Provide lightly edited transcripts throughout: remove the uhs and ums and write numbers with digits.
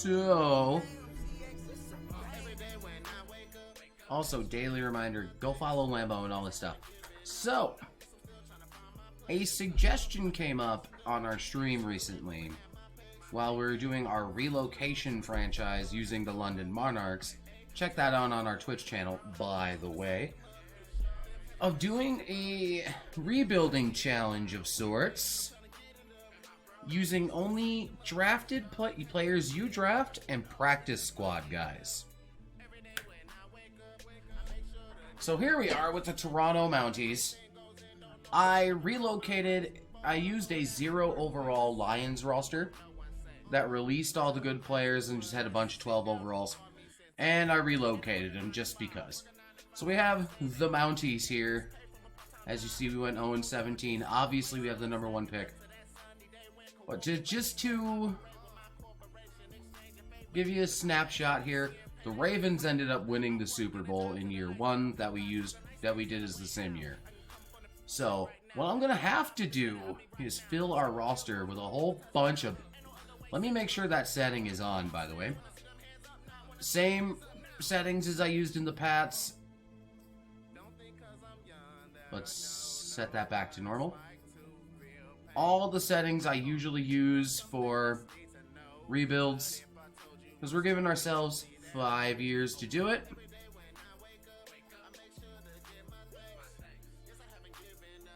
So, also daily reminder, go follow Lambo and all this stuff. So, a suggestion came up on our stream recently while we were doing our relocation franchise using the London Monarchs. Check that out on our Twitch channel, by the way. Of doing a rebuilding challenge of sorts, using only drafted players you draft and practice squad guys. So here we are with the Toronto Mounties. I used a 0 overall Lions roster that released all the good players and just had a bunch of 12 overalls. And I relocated them just because. So we have the Mounties here. As you see, we went 0-17. Obviously, we have the #1 pick. But just to give you a snapshot here, the Ravens ended up winning the Super Bowl in year 1 that we did as the same year. So what I'm gonna have to do is fill our roster with a whole bunch of. Let me make sure that setting is on, by the way. Same settings as I used in the Pats. Let's set that back to normal. All the settings I usually use for rebuilds, because we're giving ourselves 5 years to do it.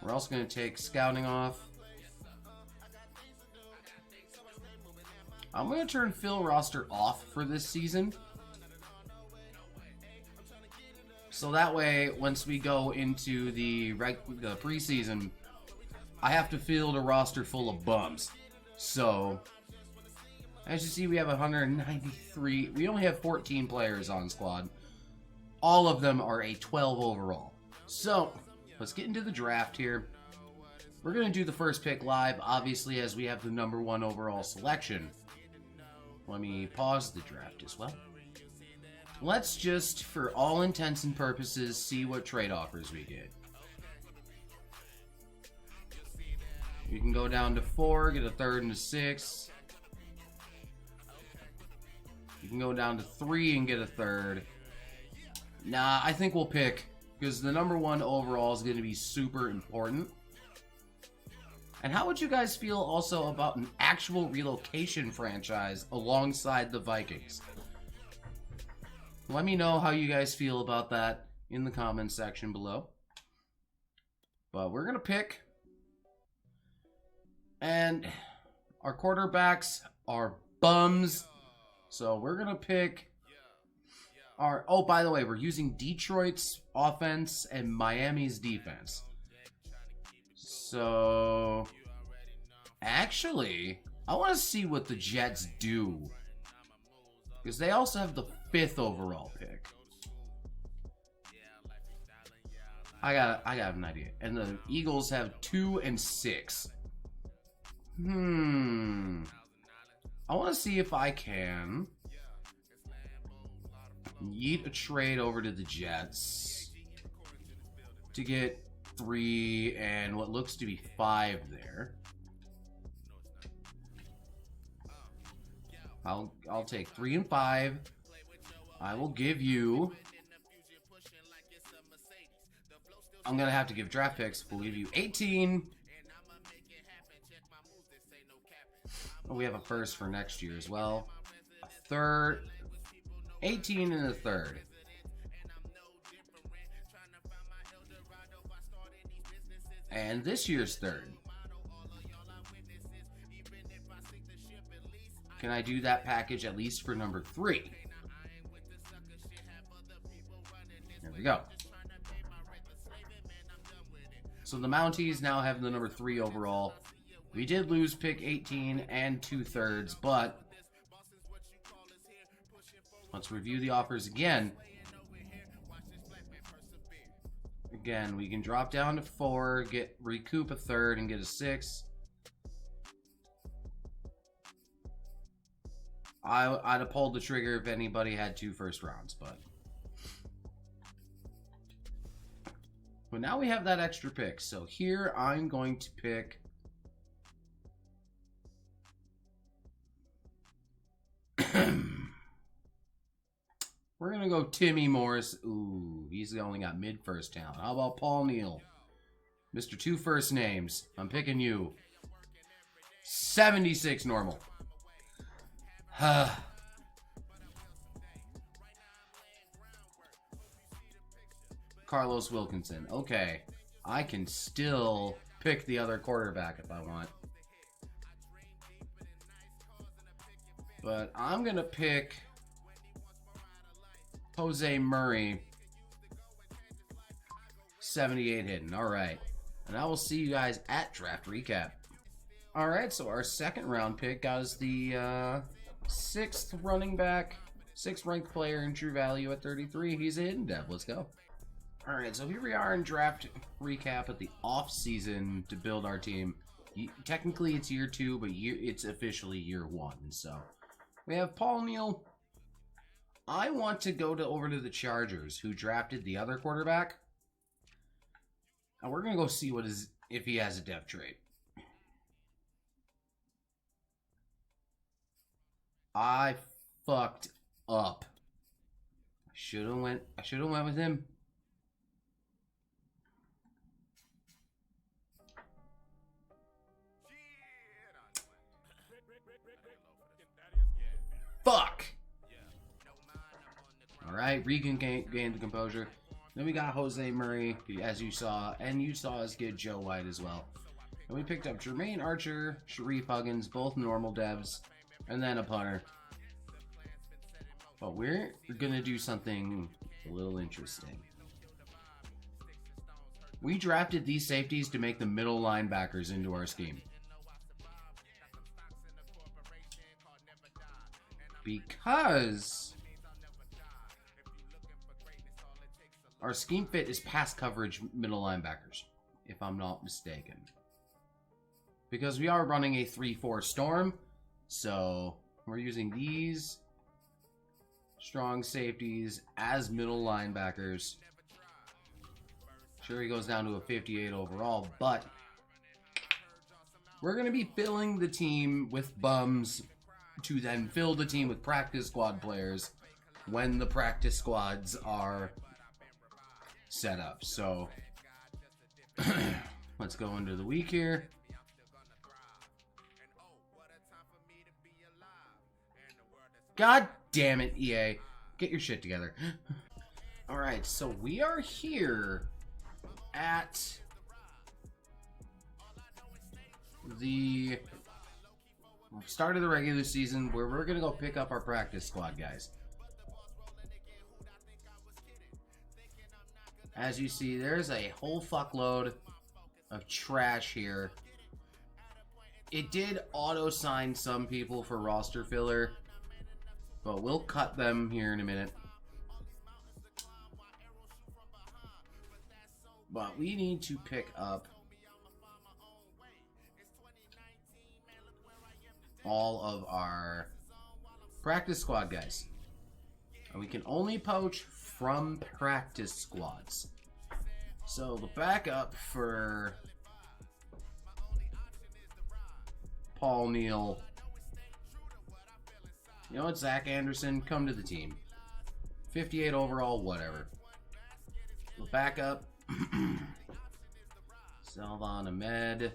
We're also going to take scouting off. I'm going to turn fill roster off for this season. So that way, once we go into the preseason, I have to field a roster full of bums. So, as you see, we have 193. We only have 14 players on squad. All of them are a 12 overall. So, let's get into the draft here. We're going to do the first pick live, obviously, as we have the #1 overall selection. Let me pause the draft as well. Let's just, for all intents and purposes, see what trade offers we get. You can go down to 4, get a 3rd and a 6. You can go down to 3 and get a 3rd. Nah, I think we'll pick, because the #1 overall is going to be super important. And how would you guys feel also about an actual relocation franchise alongside the Vikings? Let me know how you guys feel about that in the comments section below. But we're going to pick. And our quarterbacks are bums. So we're going to pick our... Oh, by the way, we're using Detroit's offense and Miami's defense. So... Actually, I want to see what the Jets do. Because they also have the 5th overall pick. I got an idea. And the Eagles have 2 and 6. I want to see if I can yeet a trade over to the Jets to get 3 and what looks to be 5 there. I'll take 3 and 5. I will give you... I'm going to have to give draft picks. We'll give you 18. Oh, we have a 1st for next year as well. A 3rd. 18 and a 3rd. And this year's 3rd. Can I do that package at least for #3? There we go. So the Mounties now have the #3 overall. We did lose pick 18 and 2/3, but let's review the offers again. Again, we can drop down to 4, recoup a 3rd, and get a 6. I'd have pulled the trigger if anybody had 2 first rounds, but now we have that extra pick. So here I'm going to pick I'm We're going to go Timmy Morris. Ooh, he's only got mid-first talent. How about Paul Neal? Mr. Two First Names. I'm picking you. 76 normal. Carlos Wilkinson. Okay. I can still pick the other quarterback if I want. But I'm going to pick Jose Murray. 78 hidden. Alright. And I will see you guys at Draft Recap. Alright, so our second round pick got us the 6th running back, 6th ranked player in True Value at 33. He's a hidden dev. Let's go. Alright, so here we are in Draft Recap at the off season to build our team. Technically it's year 2, but it's officially year 1. So we have Paul Neal. I want to go over to the Chargers, who drafted the other quarterback. And we're going to go see if he has a dev trait. I fucked up. I should have went with him. Fuck. Alright, Regan gained the composure. Then we got Jose Murray, as you saw, and you saw us get Joe White as well. And we picked up Jermaine Archer, Sharif Huggins, both normal devs, and then a punter. But we're gonna do something a little interesting. We drafted these safeties to make the middle linebackers into our scheme. Because our scheme fit is pass coverage middle linebackers, if I'm not mistaken. Because we are running a 3-4 storm, so we're using these strong safeties as middle linebackers. Sure, he goes down to a 58 overall, but we're going to be filling the team with bums to then fill the team with practice squad players when the practice squads are set up. So let's go into the week here. God damn it, EA. Get your shit together. Alright, so we are here at the start of the regular season where we're going to go pick up our practice squad guys. As you see, there's a whole fuckload of trash here. It did auto-sign some people for roster filler, but we'll cut them here in a minute. But we need to pick up all of our practice squad guys. And we can only poach from practice squads. So the backup for Paul Neal. You know what, Zach Anderson, come to the team. 58 overall, whatever. The backup, Salvan Ahmed,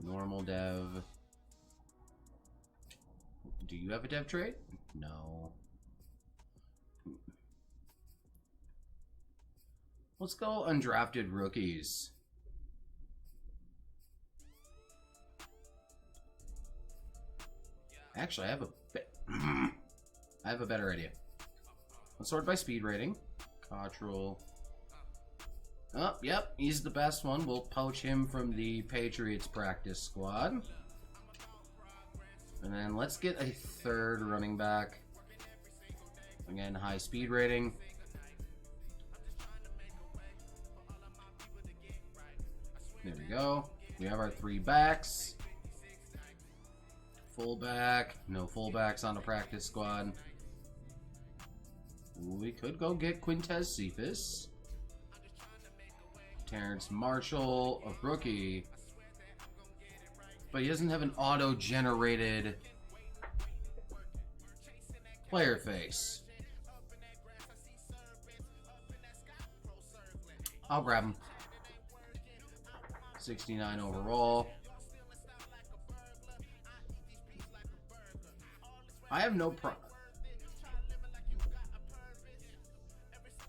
normal dev. Do you have a dev trait? No. Let's go undrafted rookies. Actually, I have a better idea. Let's sort by speed rating. Cottrell. Oh, yep, he's the best one. We'll poach him from the Patriots practice squad. And then let's get a third running back. Again, high speed rating. There we go. We have our 3 backs. Fullback. No fullbacks on the practice squad. We could go get Quintez Cephas. Terrence Marshall, a rookie. But he doesn't have an auto-generated player face. I'll grab him. 69 overall. I have no pro...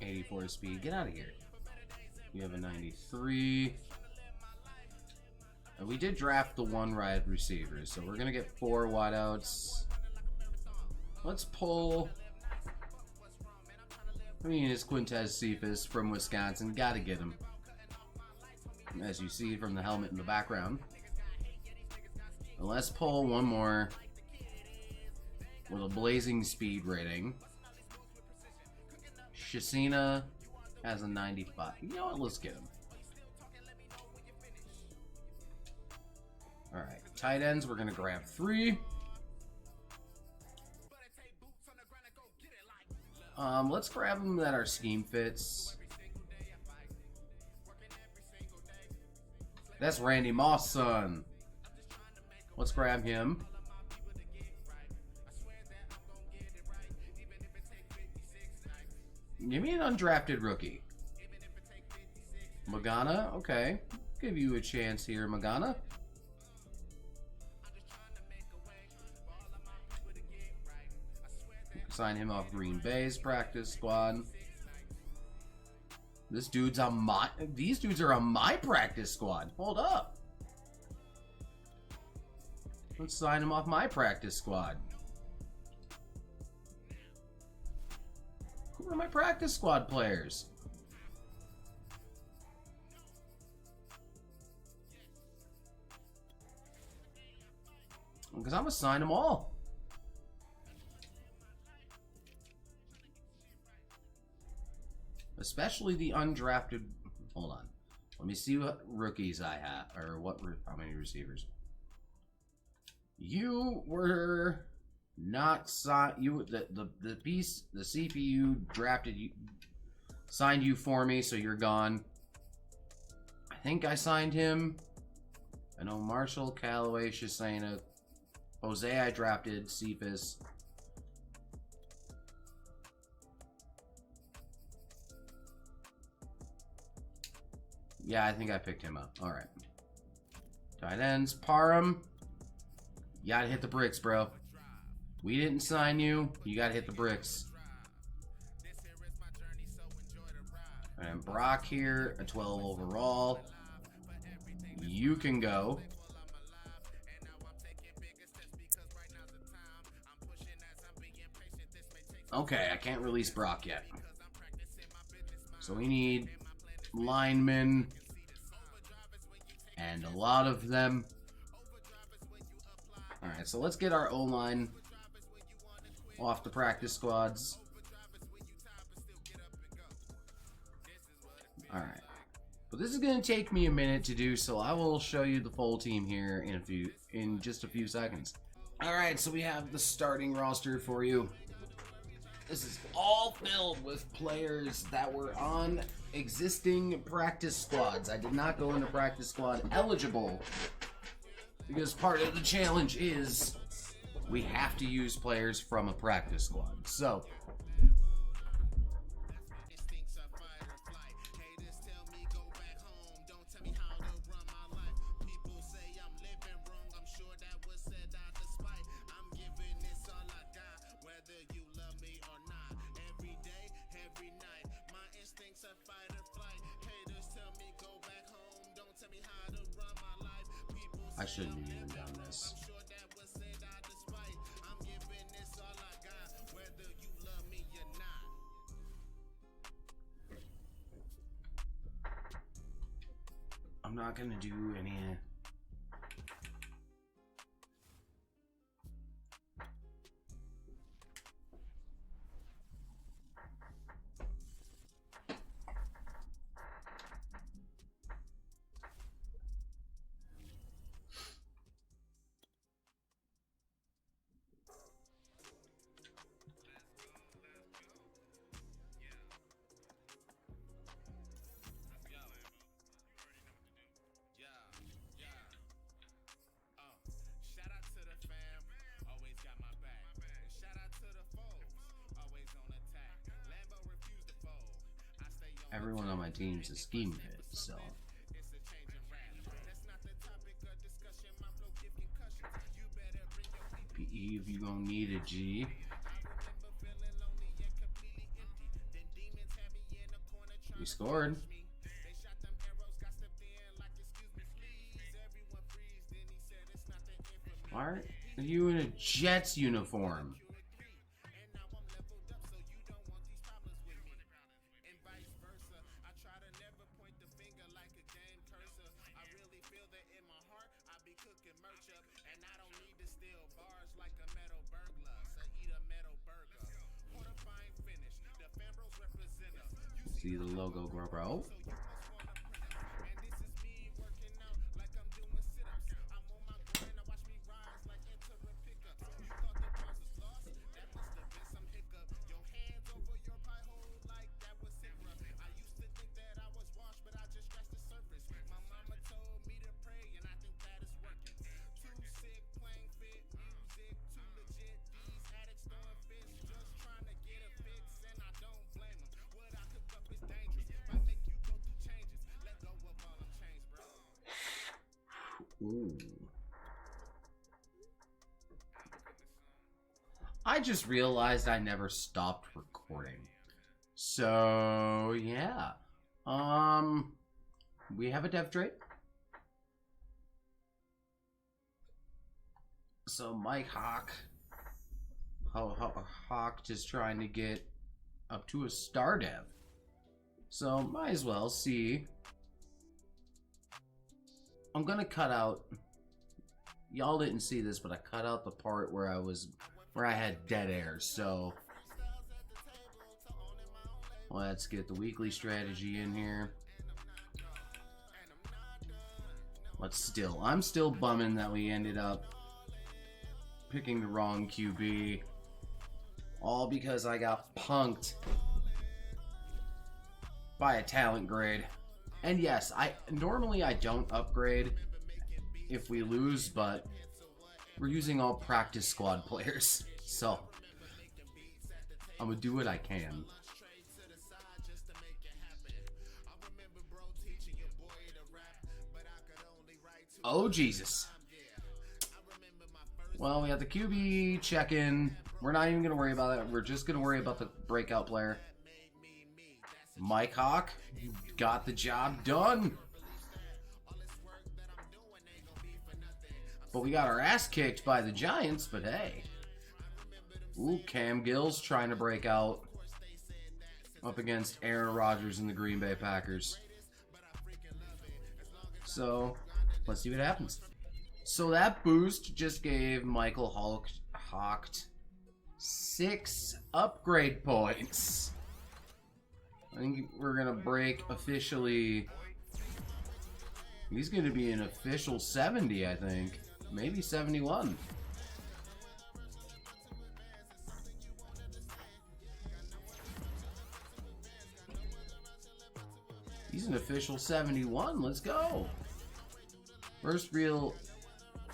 84 speed. Get out of here. We have a 93. And we did draft the one wide receiver, so we're going to get 4 wideouts. Let's pull... I mean, it's Quintez Cephas from Wisconsin. Gotta get him. As you see from the helmet in the background. And let's pull one more with a blazing speed rating. Shasina has a 95. You know what? Let's get him. Alright. Tight ends, we're going to grab 3. Let's grab them that our scheme fits. That's Randy Moss' son. Let's grab him. Give me an undrafted rookie. Magana, okay. Give you a chance here, Magana. Sign him off Green Bay's practice squad. This dude's on my... These dudes are on my practice squad. Hold up. Let's sign him off my practice squad. Who are my practice squad players? Because I'm going to sign them all. Especially the undrafted. Hold on. Let me see what rookies I have. Or what, how many receivers. You were not signed. You, the piece, the CPU drafted you, signed you for me, so you're gone. I think I signed him. I know Marshall, Callaway, Shisena, Jose I drafted, Cephas. Yeah, I think I picked him up. All right. Tight ends, Parham. You gotta hit the bricks, bro. We didn't sign you. You gotta hit the bricks. And Brock here, a 12 overall. You can go. Okay, I can't release Brock yet. So we need linemen. And a lot of them. Alright, so let's get our O-line off the practice squads. Alright. But this is going to take me a minute to do, so I will show you the full team here in just a few seconds. Alright, so we have the starting roster for you. This is all filled with players that were on existing practice squads. I did not go into practice squad eligible because part of the challenge is we have to use players from a practice squad. So I shouldn't have even done this. I'm not gonna do any. everyone on my team's a scheme fit, so. PE if you gonna need a G. We scored. Why are you in a Jets uniform? See the logo grow, bro. Ooh. I just realized I never stopped recording. So, yeah. We have a dev trait. So Mike Hawk just trying to get up to a star dev. So might as well see. I'm gonna cut out. Y'all didn't see this, but I cut out the part where I had dead air. So let's get the weekly strategy in here. I'm still bumming that we ended up picking the wrong QB. All because I got punked by a talent grade. And yes, normally I don't upgrade if we lose, but we're using all practice squad players. So I'm gonna do what I can. Oh, Jesus. Well, we have the QB check-in. We're not even going to worry about that. We're just going to worry about the breakout player. Mike Hawk got the job done. But we got our ass kicked by the Giants, but hey. Ooh, Cam Gill's trying to break out up against Aaron Rodgers and the Green Bay Packers. So let's see what happens. So that boost just gave Michael Hawk 6 upgrade points. I think we're going to break officially. He's going to be an official 70, I think. Maybe 71. He's an official 71. Let's go. First real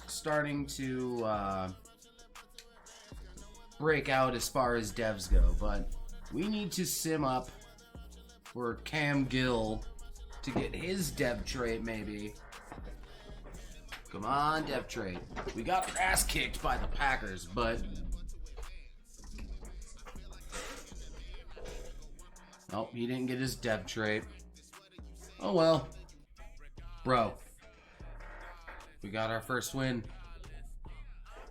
starting to break out as far as devs go, but we need to sim up for Cam Gill to get his dev trait maybe. Come on, dev trait. We got our ass kicked by the Packers, but nope, he didn't get his dev trait. Oh well. Bro. We got our first win.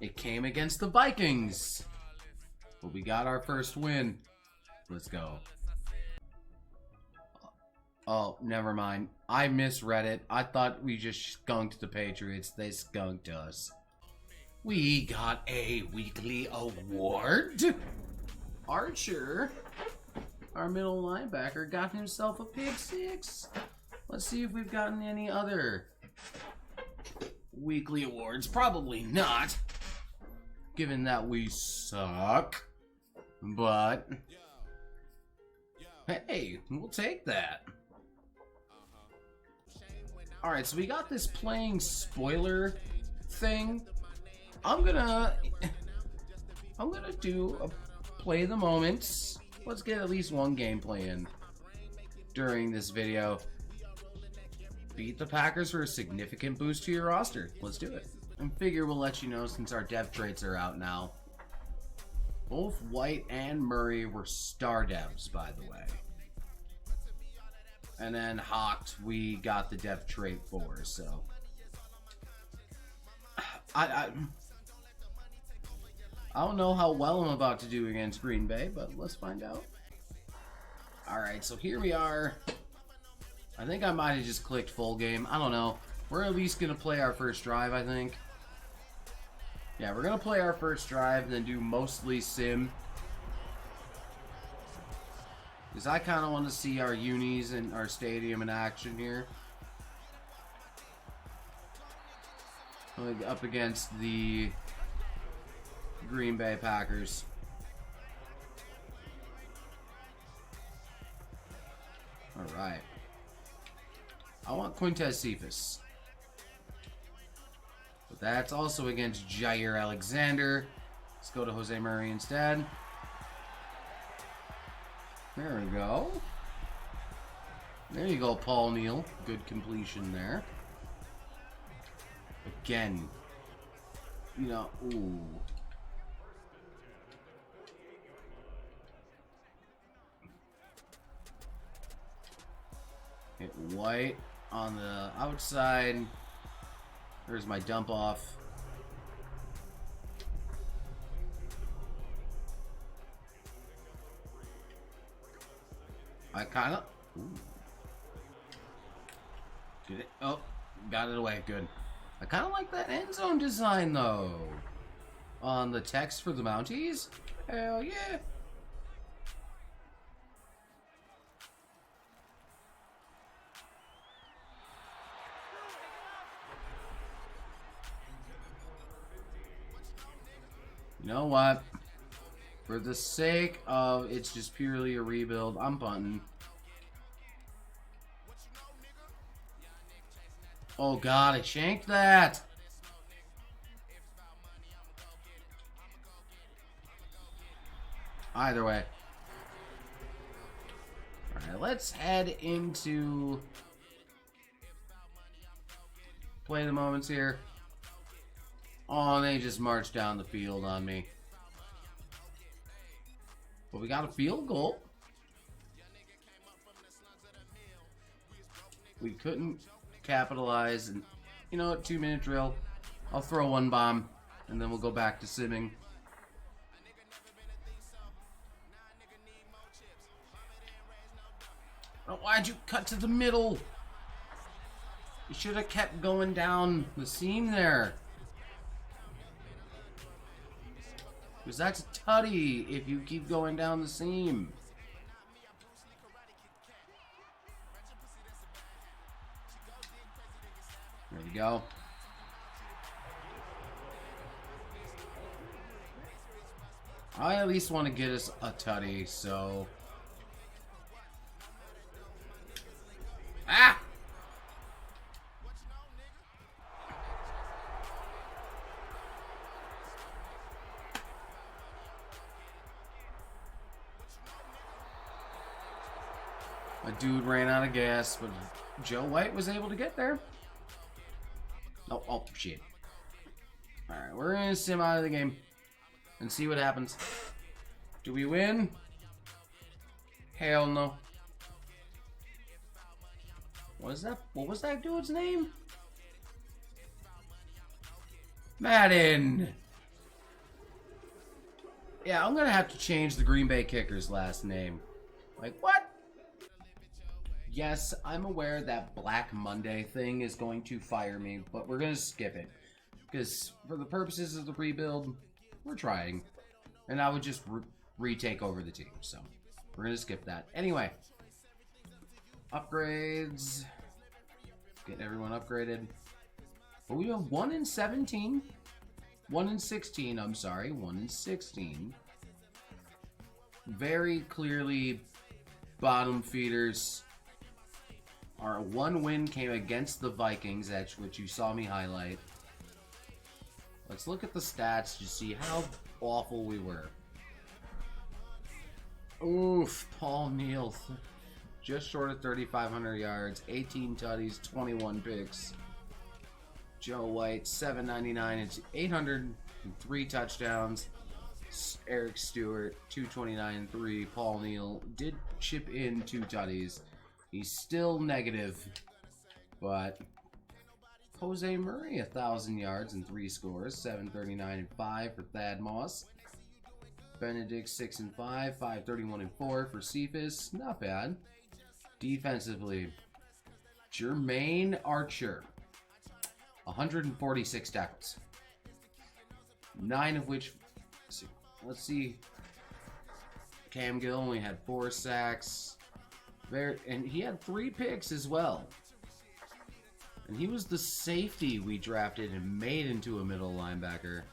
It came against the Vikings. But we got our first win. Let's go. Oh, never mind. I misread it. I thought we just skunked the Patriots. They skunked us. We got a weekly award. Archer, our middle linebacker, got himself a pick 6. Let's see if we've gotten any other weekly awards. Probably not, given that we suck. But hey, we'll take that. Alright, so we got this playing spoiler thing. I'm gonna do a play the moments. Let's get at least one gameplay in. during this video. Beat the Packers for a significant boost to your roster. Let's do it. And figure we'll let you know since our dev traits are out now. Both White and Murray were star devs, by the way. And then Hawked, we got the dev trait for, so. I don't know how well I'm about to do against Green Bay, but let's find out. Alright, so here we are. I think I might have just clicked full game. I don't know. We're at least going to play our first drive, I think. Yeah, we're going to play our first drive and then do mostly sim. Because I kind of want to see our unis and our stadium in action here. Up against the Green Bay Packers. Alright. I want Quintez Cephas. But that's also against Jair Alexander. Let's go to Jose Murray instead. There we go. There you go, Paul Neal. Good completion there. Again. You know, ooh. Hit White on the outside. There's my dump off. I kind of... Did it? Oh, got it away. Good. I kind of like that end zone design, though. On the text for the Mounties? Hell yeah. You know what? For the sake of it's just purely a rebuild, I'm punting. Oh god, I shanked that! Either way. Alright, let's head into play the moments here. Oh, they just marched down the field on me. But we got a field goal. We couldn't capitalize. And you know what? 2-minute drill. I'll throw one bomb. And then we'll go back to simming. Oh, why'd you cut to the middle? You should have kept going down the seam there. Because that's a tutty if you keep going down the seam. There we go. I at least want to get us a tutty, so... Ah! My dude ran out of gas, but Joe White was able to get there. Oh, shit. Alright, we're gonna sim out of the game and see what happens. Do we win? Hell no. What is that? What was that dude's name? Madden! Yeah, I'm gonna have to change the Green Bay kicker's last name. Like, what? Yes, I'm aware that Black Monday thing is going to fire me, but we're going to skip it. Because for the purposes of the rebuild, we're trying. And I would just retake over the team, so we're going to skip that. Anyway, upgrades. Get everyone upgraded. But we have 1 in 17. 1 in 16, I'm sorry. 1 in 16. Very clearly bottom feeders. Our one win came against the Vikings, that's what you saw me highlight. Let's look at the stats to see how awful we were. Oof, Paul Neal. just short of 3,500 yards, 18 tutties, 21 picks. Joe White, 799 and 803 touchdowns. Eric Stewart, 229 and 3. Paul Neal did chip in 2 tutties. He's still negative, but Jose Murray, 1,000 yards and 3 scores, 739 and 5 for Thad Moss. Benedict, 6 and 5, 531 and 4 for Cephas. Not bad. Defensively, Jermaine Archer, 146 tackles, 9 of which. Let's see. Cam Gill only had 4 sacks. And he had 3 picks as well. And he was the safety we drafted and made into a middle linebacker.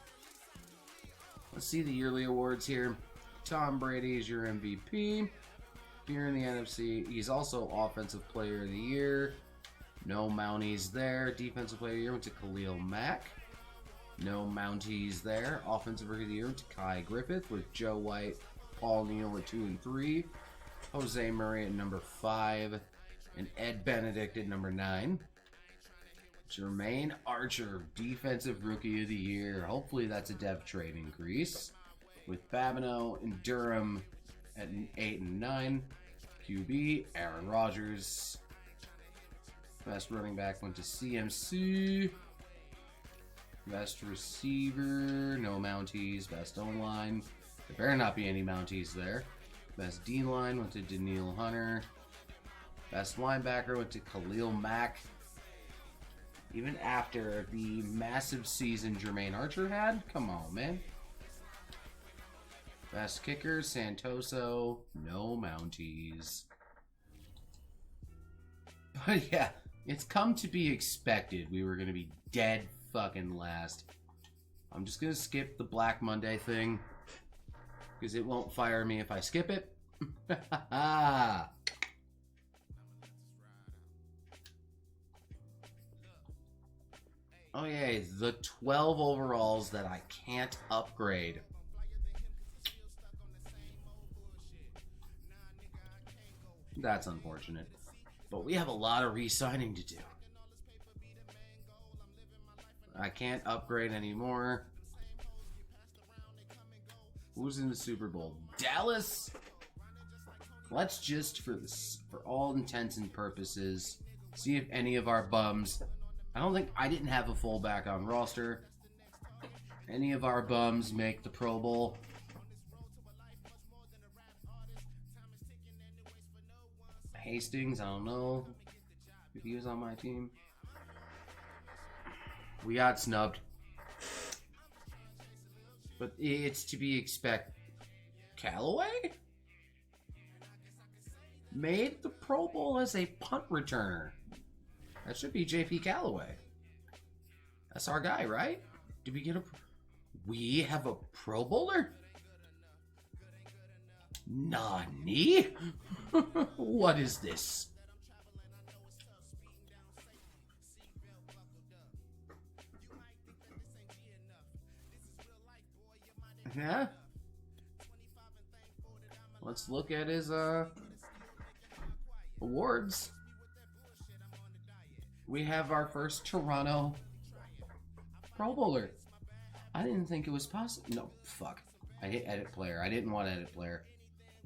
Let's see the yearly awards here. Tom Brady is your MVP. Here in the NFC, he's also Offensive Player of the Year. No Mounties there. Defensive Player of the Year went to Khalil Mack. No Mounties there. Offensive Rookie of the Year went to Kai Griffith with Joe White, Paul Neal at 2 and 3. Jose Murray at number 5. And Ed Benedict at number 9. Jermaine Archer, Defensive Rookie of the Year. Hopefully that's a dev trade increase. With Babineau and Durham at 8 and 9. QB, Aaron Rodgers. Best running back went to CMC. Best receiver, no Mounties. Best O-line, there better not be any Mounties there. Best D-line went to Daniil Hunter. Best linebacker went to Khalil Mack. Even after the massive season Jermaine Archer had? Come on, man. Best kicker, Santoso. No Mounties. But yeah, it's come to be expected we were going to be dead fucking last. I'm just going to skip the Black Monday thing, because it won't fire me if I skip it. Oh yeah, the 12 overalls that I can't upgrade. That's unfortunate. But we have a lot of re-signing to do. I can't upgrade anymore. Who's in the Super Bowl? Dallas? Let's just, for all intents and purposes, see if any of our bums... I didn't have a fullback on roster. Any of our bums make the Pro Bowl. Hastings, I don't know if he was on my team. We got snubbed. But it's to be expected. Callaway? Made the Pro Bowl as a punt returner. That should be JP Callaway. That's our guy, right? Did we get a... We have a Pro Bowler? Nani? What is this? Yeah? Let's look at his awards. We have our first Toronto Pro Bowler. I didn't think it was possible. No, fuck. I hit edit player. I didn't want edit player.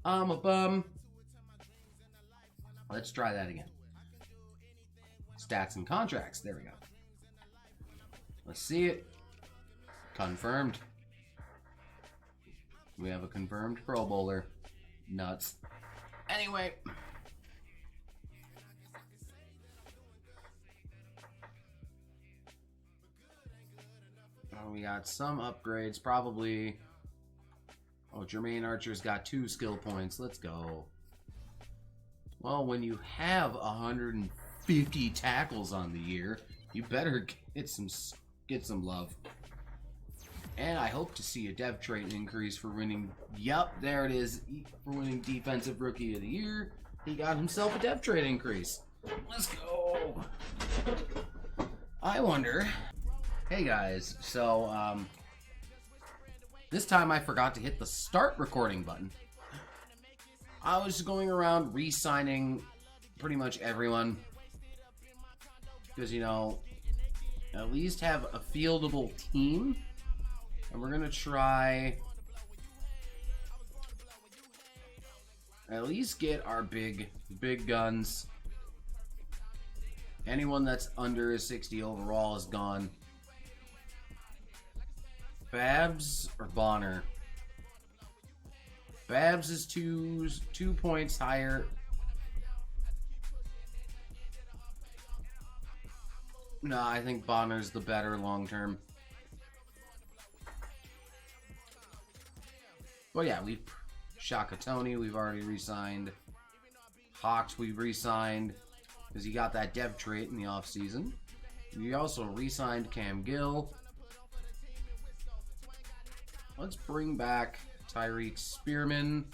I'm a bum. Let's try that again. Stats and contracts. There we go. Let's see it. Confirmed. We have a confirmed Pro Bowler. Nuts. Anyway. We got some upgrades, probably. Oh, Jermaine Archer's got 2 skill points. Let's go. Well, when you have 150 tackles on the year, you better get some love. And I hope to see a dev trait increase for winning. Yup, there it is. For winning Defensive Rookie of the Year. He got himself a dev trait increase. Let's go. I wonder... Hey guys, so this time I forgot to hit the start recording button. I was going around re-signing pretty much everyone. Because, you know, at least have a fieldable team. And we're going to try at least get our big guns. Anyone that's under a 60 overall is gone. Babs or Bonner? Babs is 2 points higher. No, I think Bonner's the better long term. Well, yeah, we've Shakatoni, we've already re-signed. Hawks, we've re-signed because he got that dev trait in the offseason. We also re-signed Cam Gill. Let's bring back Tyreek Spearman.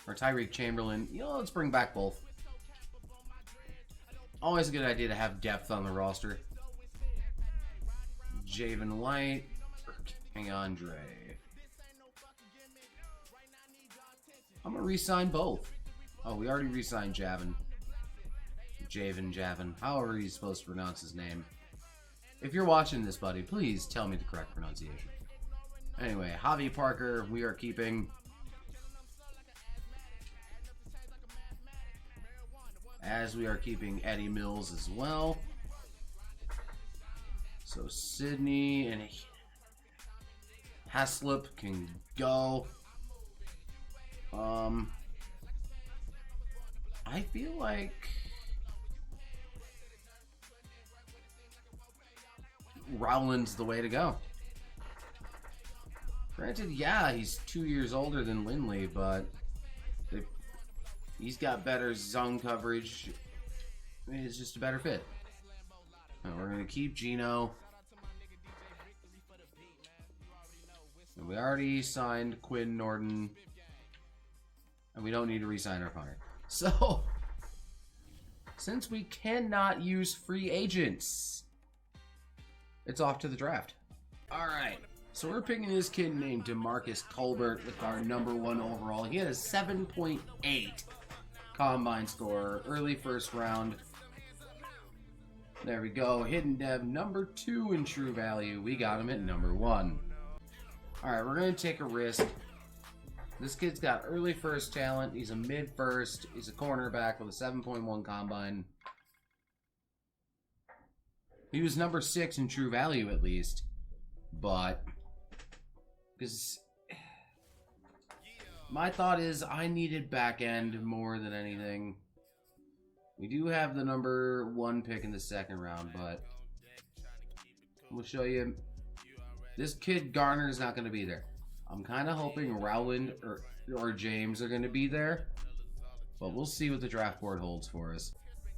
Or Tyreek Chamberlain. You know, let's bring back both. Always a good idea to have depth on the roster. Javen White. King Andre. I'm going to re-sign both. Oh, we already re-signed Javin. Javin. However he's supposed to pronounce his name. If you're watching this, buddy, please tell me the correct pronunciation. Anyway, Javi Parker, we are keeping. As we are keeping Eddie Mills as well. So Sydney and Haslip can go. I feel like Rowland's the way to go. Granted, yeah, he's 2 years older than Lindley, but he's got better zone coverage. It's just a better fit. And we're going to keep Gino. And we already signed Quinn Norton. And we don't need to re-sign our punter. So, since we cannot use free agents, it's off to the draft. Alright, so we're picking this kid named DeMarcus Colbert with our #1 overall. He had a 7.8 combine score, early first round. There we go. Hidden Dev, #2 in true value. We got him at #1. Alright, we're going to take a risk. This kid's got early first talent. He's a mid-first. He's a cornerback with a 7.1 combine. He was #6 in true value at least. But, because my thought is I needed back end more than anything. We do have the #1 pick in the second round, but we'll show you. This kid Garner is not going to be there. I'm kind of hoping Rowland or James are going to be there, but we'll see what the draft board holds for us.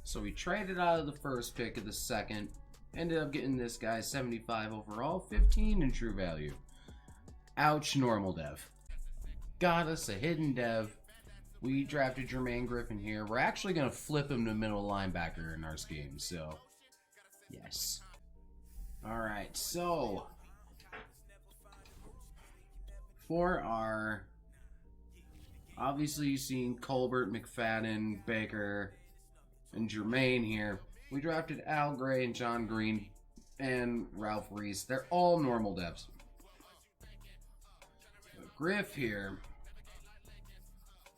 So we traded out of the first pick of the second. Ended up getting this guy 75 overall, 15 in true value. Ouch, normal dev. Got us a hidden dev. We drafted Jermaine Griffin here. We're actually going to flip him to middle linebacker in our scheme, so yes. Alright, so for our, obviously you've seen Colbert, McFadden, Baker, and Jermaine here. We drafted Al Gray and John Green and Ralph Reese. They're all normal devs. Griff here,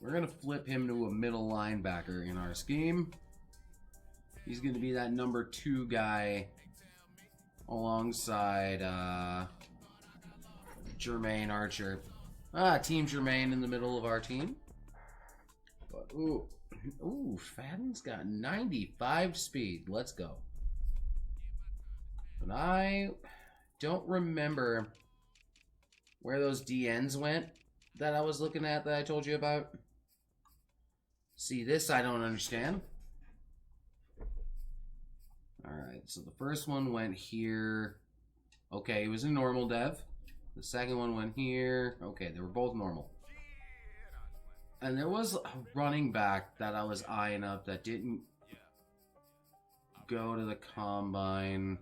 we're going to flip him to a middle linebacker in our scheme. He's going to be that #2 guy alongside Jermaine Archer. Team Jermaine in the middle of our team. But, ooh, Fadden's got 95 speed. Let's go. But I don't remember where those DNs went that I was looking at that I told you about. See, this I don't understand. Alright, so the first one went here. Okay, it was a normal dev. The second one went here. Okay, they were both normal. And there was a running back that I was eyeing up that didn't go to the combine.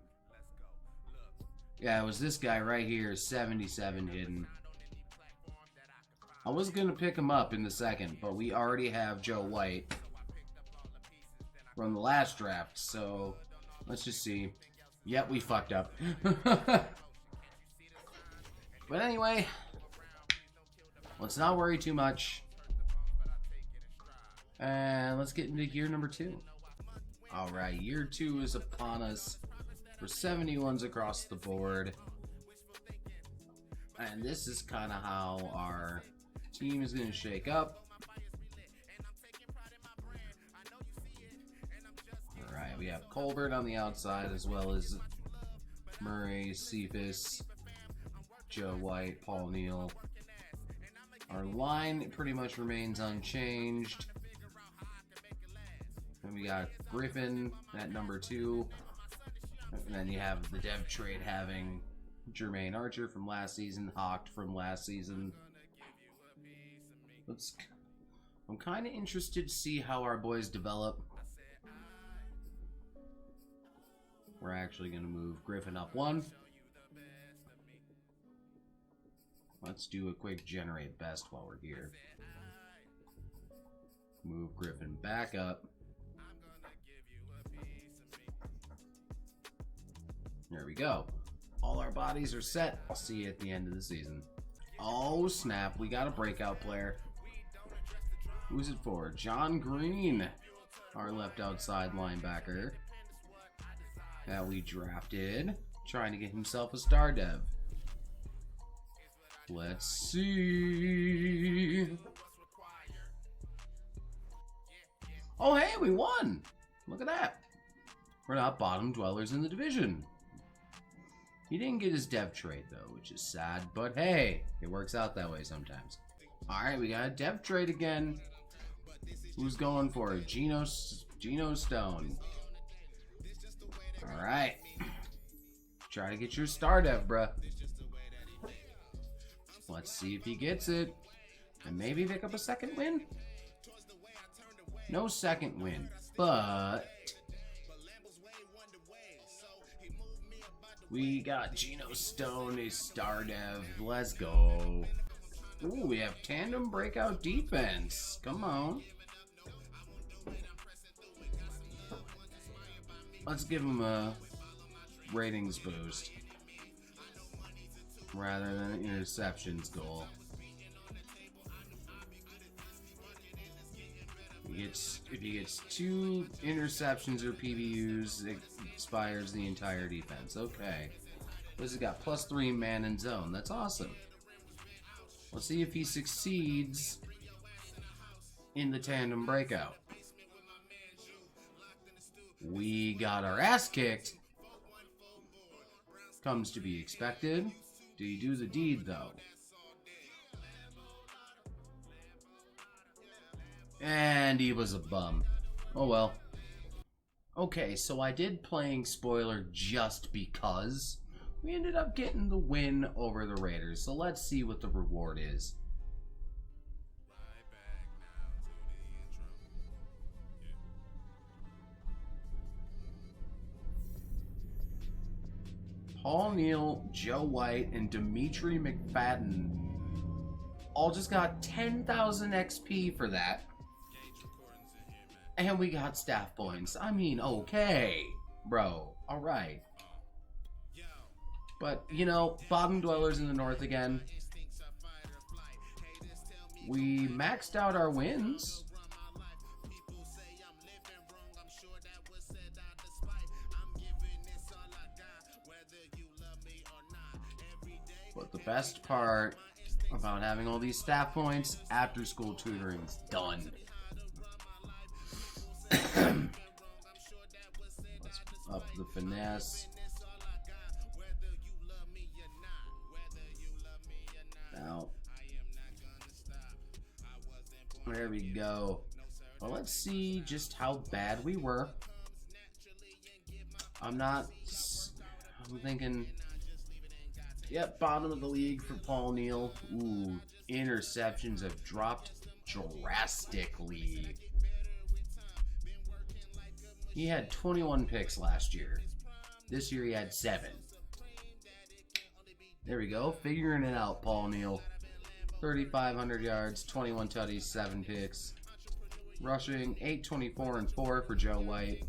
Yeah, it was this guy right here, 77 hidden. I was going to pick him up in the second, but we already have Joe White from the last draft, so let's just see. Yep, we fucked up. But anyway, let's not worry too much. And let's get into year number 2. Alright, year 2 is upon us. For 71s across the board. And this is kind of how our team is going to shake up. Alright, we have Colbert on the outside as well as Murray, Cephas, Joe White, Paul Neal. Our line pretty much remains unchanged. And we got Griffin at number 2. And then you have the dev trade having Jermaine Archer from last season, Hawked from last season. I'm kind of interested to see how our boys develop. We're actually going to move Griffin up 1. Let's do a quick generate best while we're here. Move Griffin back up. There we go. All our bodies are set. I'll see you at the end of the season. Oh snap, we got a breakout player. Who's it for? John Green, our left outside linebacker that we drafted, trying to get himself a star dev. Let's see. Oh hey, we won! Look at that. We're not bottom dwellers in the division. He didn't get his dev trade though, which is sad, but hey, it works out that way sometimes. Alright, we got a dev trade again. Who's going for it? Geno Stone. Alright. Try to get your star dev, bruh. Let's see if he gets it. And maybe pick up a second win? No second win, but we got Geno Stone, a star dev. Let's go. Ooh, we have tandem breakout defense. Come on. Let's give him a ratings boost rather than an interceptions goal. If he gets 2 interceptions or PBUs, it expires the entire defense. Okay. This has got +3 man in zone. That's awesome. Let's see if he succeeds in the tandem breakout. We got our ass kicked. Comes to be expected. Do you do the deed, though? And he was a bum. Oh well. Okay, so I did playing spoiler just because we ended up getting the win over the Raiders. So let's see what the reward is. Paul Neal, Joe White, and Dimitri McFadden all just got 10,000 XP for that. And we got staff points. I mean, okay, bro. Alright. But, you know, bottom dwellers in the north again. We maxed out our wins. But the best part about having all these staff points, after school tutoring's done. Let's up the finesse. Now, there we go. Well, let's see just how bad we were. I'm thinking, yep, bottom of the league for Paul Neal. Ooh, interceptions have dropped drastically. He had 21 picks last year. This year he had 7. There we go. Figuring it out, Paul Neal. 3,500 yards, 21 tutties, 7 picks. Rushing, 824 and 4 for Joe White.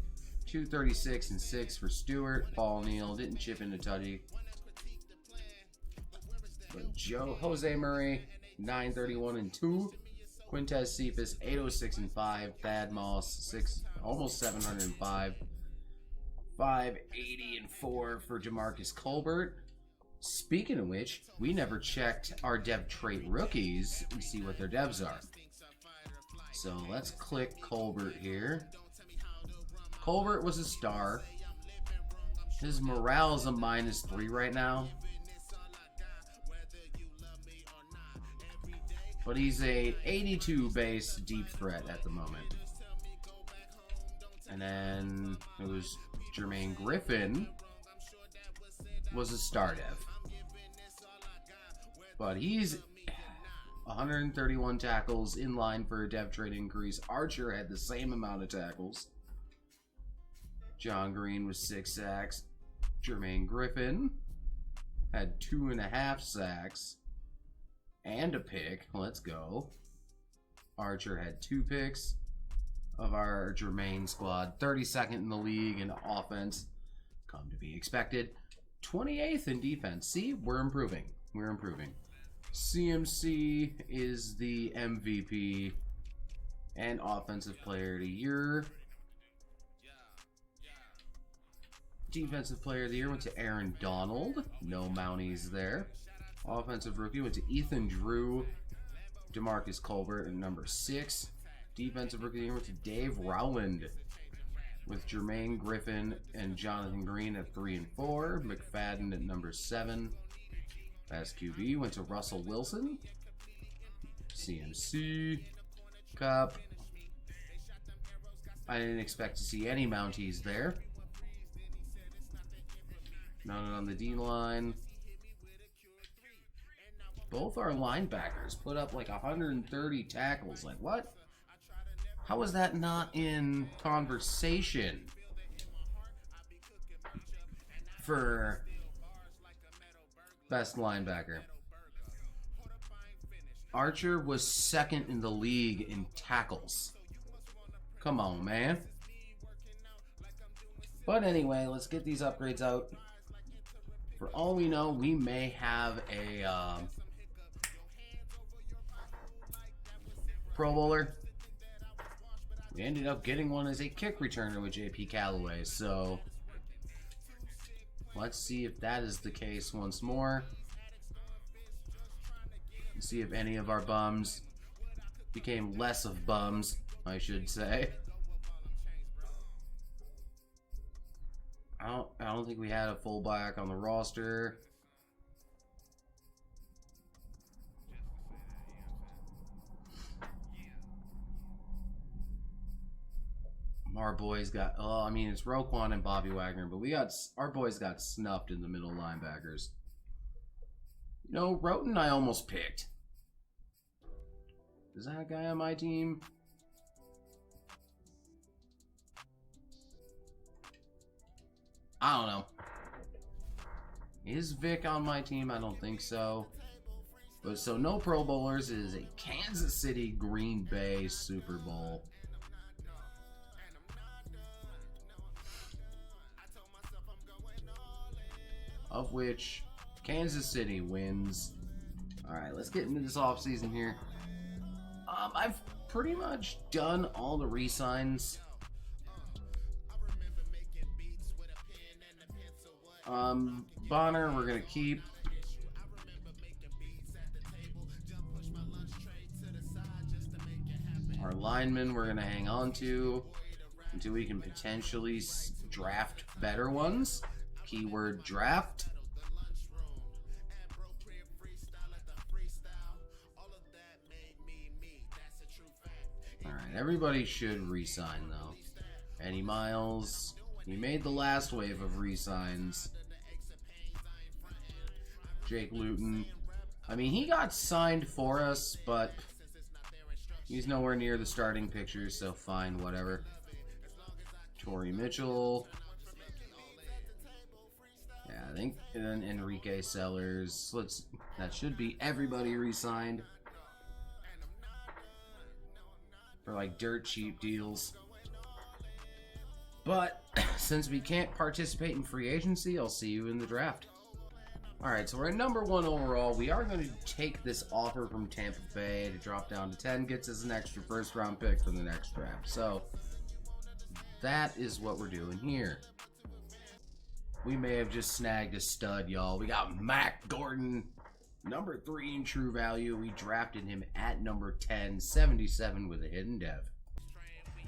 236 and 6 for Stewart. Paul Neal didn't chip into tutty. But Jose Murray, 931 and 2. Quintez Cephas, 806 and 5. Thad Moss, almost 705. 580 and 4 for Jamarcus Colbert. Speaking of which, we never checked our dev trait rookies and see what their devs are. So let's click Colbert here. Colbert was a star. His morale is a -3 right now. But he's a 82 base deep threat at the moment. And then it was Jermaine Griffin was a star dev. But he's 131 tackles in line for a dev trait increase. Archer had the same amount of tackles. John Green was 6 sacks. Jermaine Griffin had 2.5 sacks and a pick. Let's go. Archer had 2 picks of our Jermaine squad. 32nd in the league in offense. Come to be expected. 28th in defense. See, we're improving. We're improving. CMC is the MVP and Offensive Player of the Year. Defensive Player of the Year went to Aaron Donald. No Mounties there. Offensive Rookie went to Ethan Drew. Jamarcus Colbert at number 6. Defensive Rookie of the Year went to Dave Rowland, with Jermaine Griffin and Jonathan Green at 3 and 4. McFadden at number 7. Best QB went to Russell Wilson. CMC. Cup. I didn't expect to see any Mounties there. None on the D line. Both our linebackers put up like 130 tackles. Like, what? How is that not in conversation for best linebacker? Archer was 2nd in the league in tackles. Come on, man. But anyway, let's get these upgrades out. For all we know, we may have a Pro Bowler. We ended up getting one as a kick returner with JP Callaway, so let's see if that is the case once more. See if any of our bums became less of bums, I should say. I don't think we had a fullback on the roster. Our boys got, I mean, it's Roquan and Bobby Wagner, but our boys got snuffed in the middle linebackers. You know, Roten I almost picked. Is that a guy on my team? I don't know. Is Vic on my team? I don't think so. But so no Pro Bowlers. It is a Kansas City Green Bay Super Bowl. Of which Kansas City wins. Alright, let's get into this offseason here. I've pretty much done all the re-signs. Bonner, we're going to keep. Our linemen, we're going to hang on to until we can potentially draft better ones. Keyword draft. Alright, everybody should re-sign though. Eddie Miles, he made the last wave of re-signs. Jake Luton, I mean, he got signed for us, but he's nowhere near the starting picture, so fine, whatever. Torrey Mitchell. Yeah, I think, and then Enrique Sellers. That should be everybody re-signed. for like dirt cheap deals. But since we can't participate in free agency, I'll see you in the draft. Alright, so we're at number 1 overall. We are going to take this offer from Tampa Bay to drop down to 10. Gets us an extra first round pick for the next draft. So that is what we're doing here. We may have just snagged a stud, y'all. We got Mac Gordon, number 3 in true value. We drafted him at number 10, 77 with a hidden dev.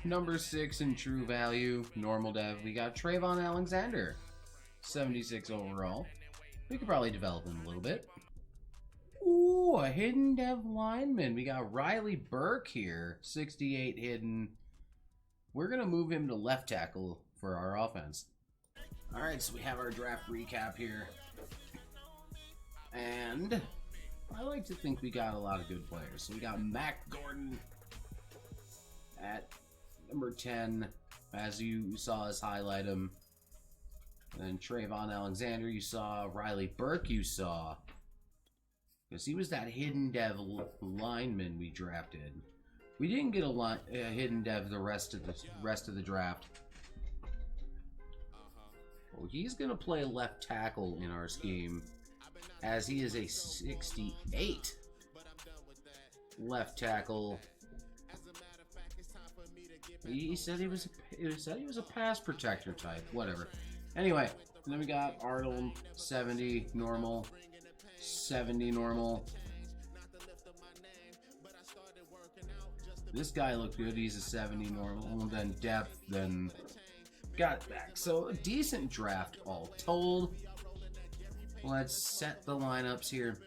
Number 6 in true value, normal dev. We got Trayvon Alexander, 76 overall. We could probably develop him a little bit. Ooh, a hidden dev lineman. We got Riley Burke here, 68 hidden. We're going to move him to left tackle for our offense. All right, so we have our draft recap here. And I like to think we got a lot of good players. So we got Mac Gordon at number 10, as you saw us highlight him. And then Trayvon Alexander, you saw. Riley Burke, you saw. Because he was that hidden dev lineman we drafted. We didn't get a hidden dev the rest of the draft. Well, he's gonna play left tackle in our scheme, as he is a 68 left tackle. He said he was a pass protector type. Whatever. Anyway, then we got Arnold, 70 normal, 70 normal. This guy looked good. He's a 70 normal. Then depth, then got it back. So a decent draft all told. Let's set the lineups here.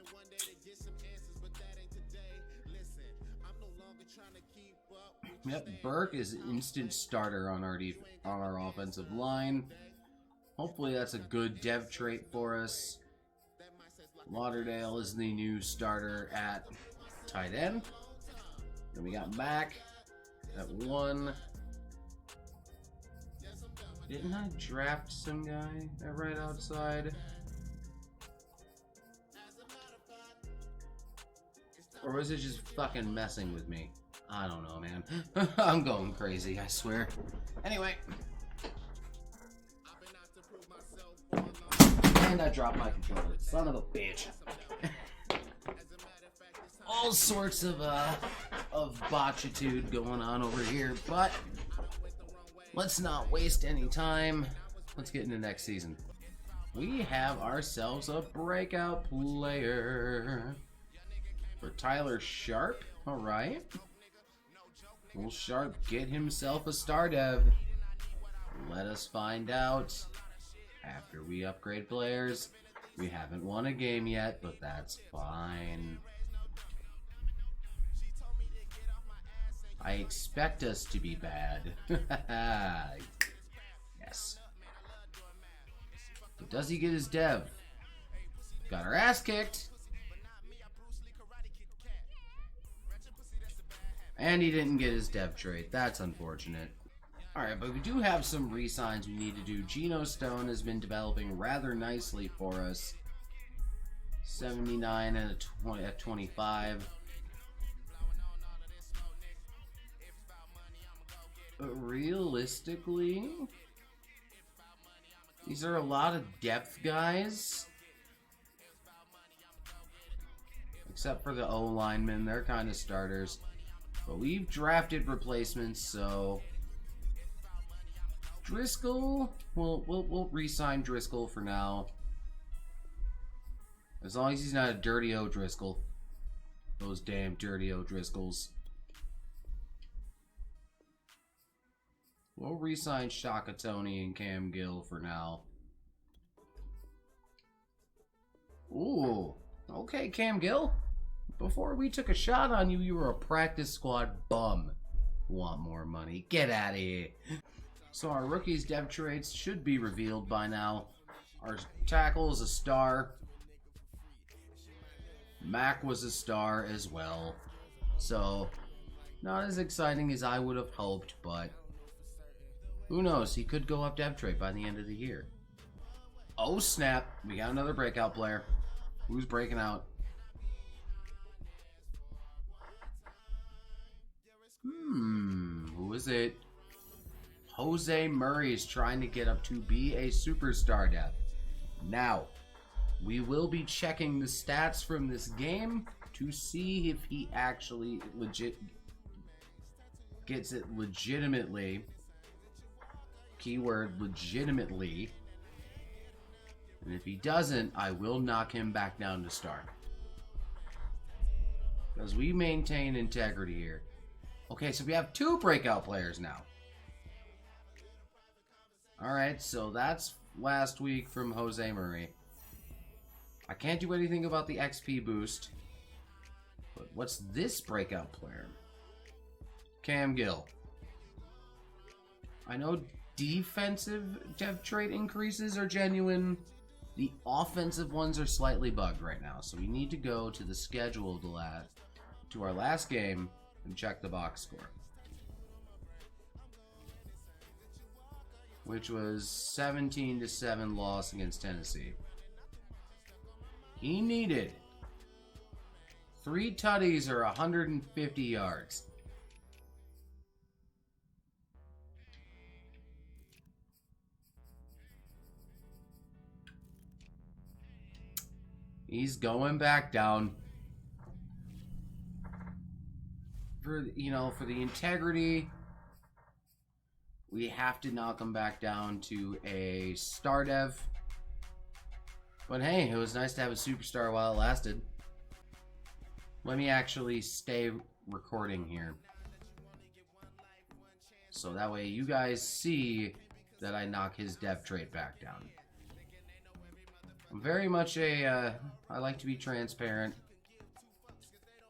Yep, Burke is instant starter on our offensive line. Hopefully that's a good dev trait for us. Lauderdale is the new starter at tight end. Then we got Mac at 1. Didn't I draft some guy at right outside? Or was it just fucking messing with me? I don't know, man. I'm going crazy, I swear. Anyway. And I dropped my controller. Son of a bitch. All sorts of botchitude going on over here, but let's not waste any time. Let's get into next season. We have ourselves a breakout player for Tyler Sharp. All right. Will Sharp get himself a star dev? Let us find out after we upgrade players. We haven't won a game yet, but that's fine. I expect us to be bad. Yes. But does he get his dev? Got our ass kicked. And he didn't get his dev trait. That's unfortunate. Alright, but we do have some re-signs we need to do. Geno Stone has been developing rather nicely for us. 79 and at 25. But realistically, these are a lot of depth guys. Except for the O linemen, they're kind of starters. But we've drafted replacements, so Driscoll, we'll re-sign Driscoll for now. As long as he's not a dirty O'Driscoll. Those damn dirty O'Driscolls. We'll re-sign Shaka Tony and Cam Gill for now. Ooh, okay, Cam Gill. Before we took a shot on you, you were a practice squad bum. Want more money? Get out of here. So our rookies' dev traits should be revealed by now. Our tackle is a star. Mac was a star as well. So, not as exciting as I would have hoped, but who knows? He could go up dev trait by the end of the year. Oh snap, we got another breakout player. Who's breaking out? Who is it? Jose Murray is trying to get up to be a superstar depth. Now, we will be checking the stats from this game to see if he actually gets it legitimately. Keyword legitimately. And if he doesn't, I will knock him back down to star. Because we maintain integrity here. Okay, so we have 2 breakout players now. Alright, so that's last week from Jose Murray. I can't do anything about the XP boost. But what's this breakout player? Cam Gill. I know defensive dev trait increases are genuine. The offensive ones are slightly bugged right now. So we need to go to the schedule to our last game and check the box score. Which was 17-7 loss against Tennessee. He needed 3 tutties or 150 yards. He's going back down. For the integrity, we have to knock him back down to a star dev. But hey, it was nice to have a superstar while it lasted. Let me actually stay recording here. So that way you guys see that I knock his dev trait back down. I'm very much I like to be transparent.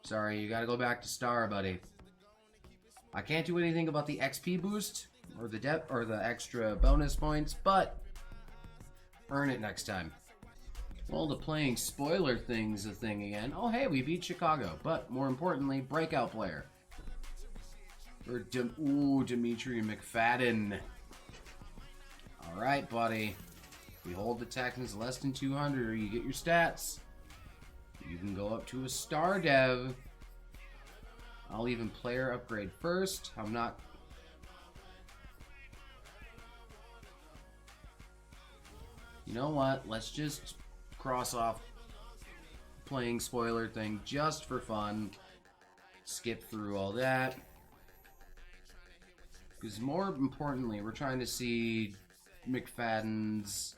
Sorry, you gotta go back to star, buddy. I can't do anything about the XP boost or the depth or the extra bonus points, but earn it next time. Well, the playing spoiler thing's a thing again. Oh, hey, we beat Chicago, but more importantly, breakout player. For Dimitri McFadden. All right, buddy. We hold the Texans less than 200, or you get your stats. You can go up to a star dev. I'll even player upgrade first. I'm not... You know what? Let's just cross off playing spoiler thing just for fun. Skip through all that. Because more importantly, we're trying to see McFadden's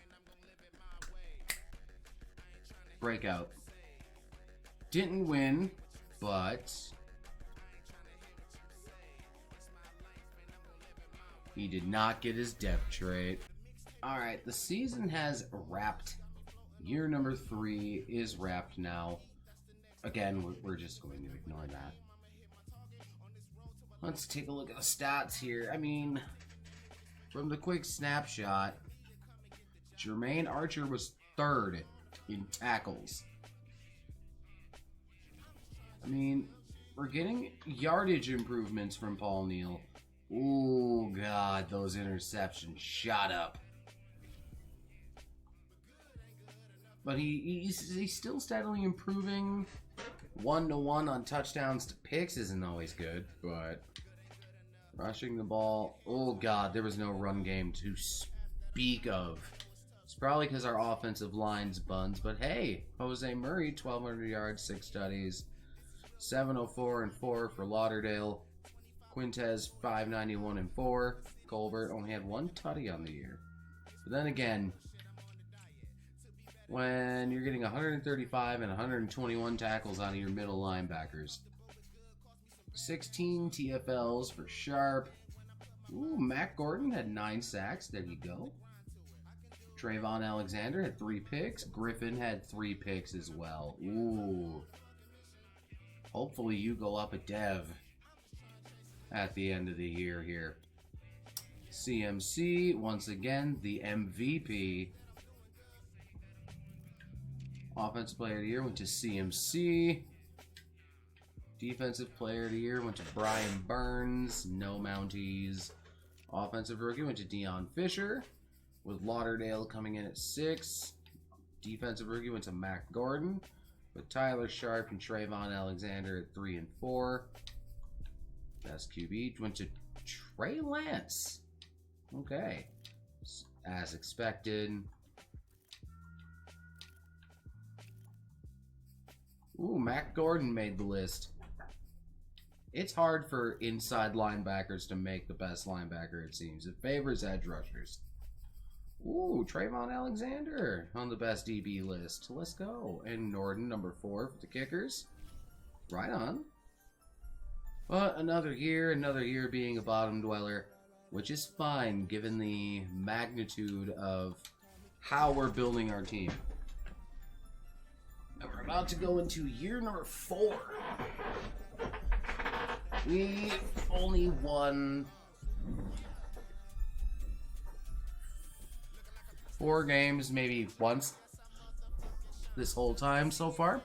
breakout. Didn't win, but he did not get his depth trait. Alright, the season has wrapped. Year number 3 is wrapped now. Again, we're just going to ignore that. Let's take a look at the stats here. I mean, from the quick snapshot, Jermaine Archer was 3rd in tackles. I mean, we're getting yardage improvements from Paul Neal. Oh, God, those interceptions shot up. But he's still steadily improving. 1-to-1 on touchdowns to picks isn't always good, but rushing the ball, oh God, there was no run game to speak of. It's probably because our offensive line's buns, but hey, Jose Murray, 1,200 yards, 6 tutties, 704 and 4 for Lauderdale. Quintez, 591 and 4. Colbert only had 1 tutty on the year. But then again, when you're getting 135 and 121 tackles out of your middle linebackers. 16 TFLs for Sharp. Ooh, Matt Gordon had 9 sacks. There you go. Trayvon Alexander had 3 picks. Griffin had 3 picks as well. Ooh. Hopefully you go up a dev at the end of the year here. CMC, once again, the MVP. Offensive Player of the Year went to CMC. Defensive Player of the Year went to Brian Burns. No Mounties. Offensive Rookie went to Deion Fisher, with Lauderdale coming in at 6. Defensive Rookie went to Matt Gordon, with Tyler Sharp and Trayvon Alexander at 3 and 4. Best QB went to Trey Lance. Okay. As expected. Ooh, Mac Gordon made the list. It's hard for inside linebackers to make the best linebacker, it seems. It favors edge rushers. Ooh, Trayvon Alexander on the best DB list. Let's go. And Norton, number 4 for the kickers. Right on. But another year being a bottom dweller, which is fine given the magnitude of how we're building our team. And we're about to go into year number 4. We only won 4 games, maybe once this whole time so far.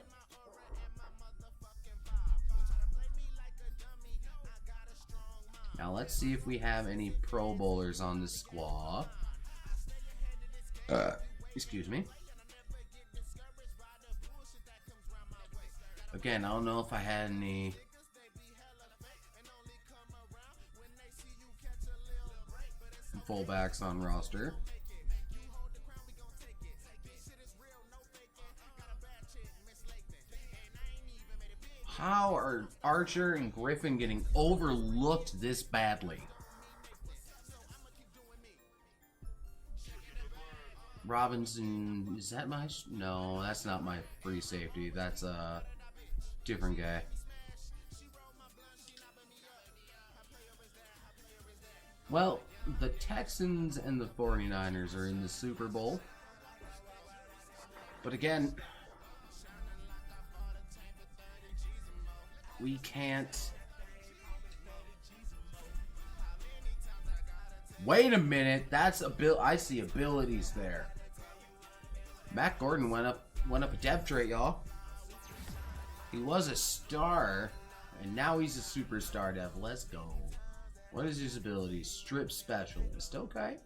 Now let's see if we have any Pro Bowlers on the squad. Excuse me. Again, I don't know if I had any fullbacks on roster. How are Archer and Griffin getting overlooked this badly? Robinson, is that my... No, that's not my free safety. That's a different guy. Well, the Texans and the 49ers are in the Super Bowl. But again, we can't... Wait a minute, that's I see abilities there. Matt Gordon went up a dev trait, y'all. He was a star, and now he's a superstar dev. Let's go. What is his ability? Strip specialist. Okay.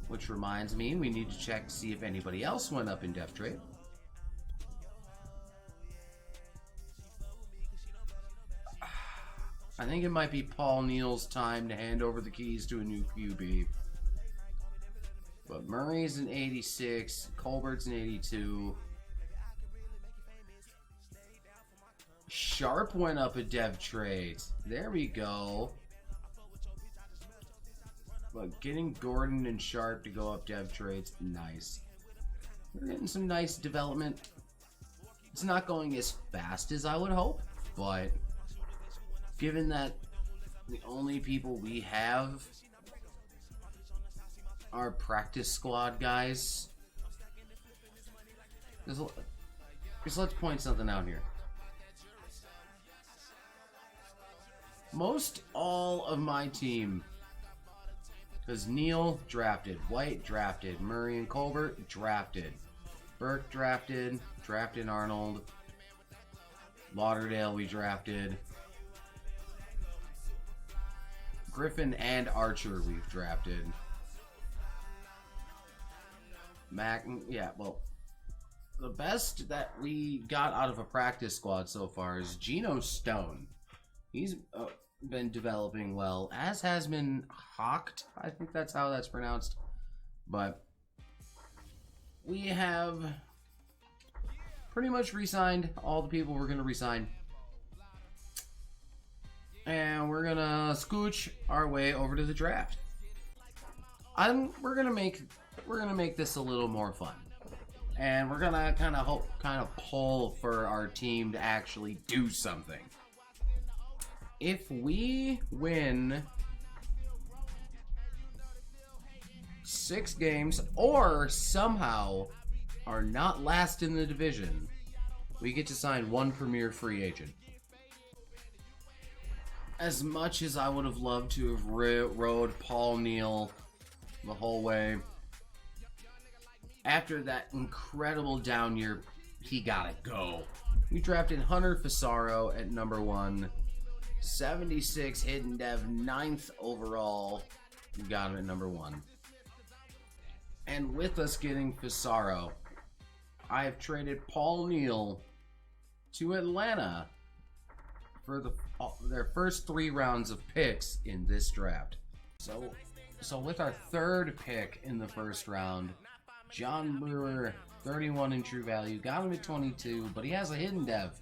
Which reminds me, we need to check to see if anybody else went up in dev trait. I think it might be Paul Neal's time to hand over the keys to a new QB. But Murray's an 86, Colbert's an 82. Sharp went up a dev trait. There we go. But getting Gordon and Sharp to go up dev traits, nice. We're getting some nice development. It's not going as fast as I would hope, but given that the only people we have are practice squad guys, just let's point something out here. Most all of my team, because Neal drafted, White drafted, Murray and Colbert drafted, Burke drafted Arnold, Lauderdale we drafted, Griffin and Archer we've drafted. Mac, yeah, well, the best that we got out of a practice squad so far is Geno Stone. He's been developing well, as has been Hawked. I think that's how that's pronounced. But we have pretty much re-signed all the people we're going to re-sign. And we're going to scooch our way over to the draft. We're going to make this a little more fun. And we're going to kind of pull for our team to actually do something. If we win 6 games or somehow are not last in the division, we get to sign 1 premier free agent. As much as I would have loved to have rode Paul Neal the whole way, after that incredible down year, he gotta go. We drafted Hunter Fasaro at number 1. 76 hidden dev, 9th overall. We got him at number 1. And with us getting Fasaro, I have traded Paul Neal to Atlanta for their first 3 rounds of picks in this draft. So with our third pick in the first round, John Brewer, 31 in true value, got him at 22, but he has a hidden dev.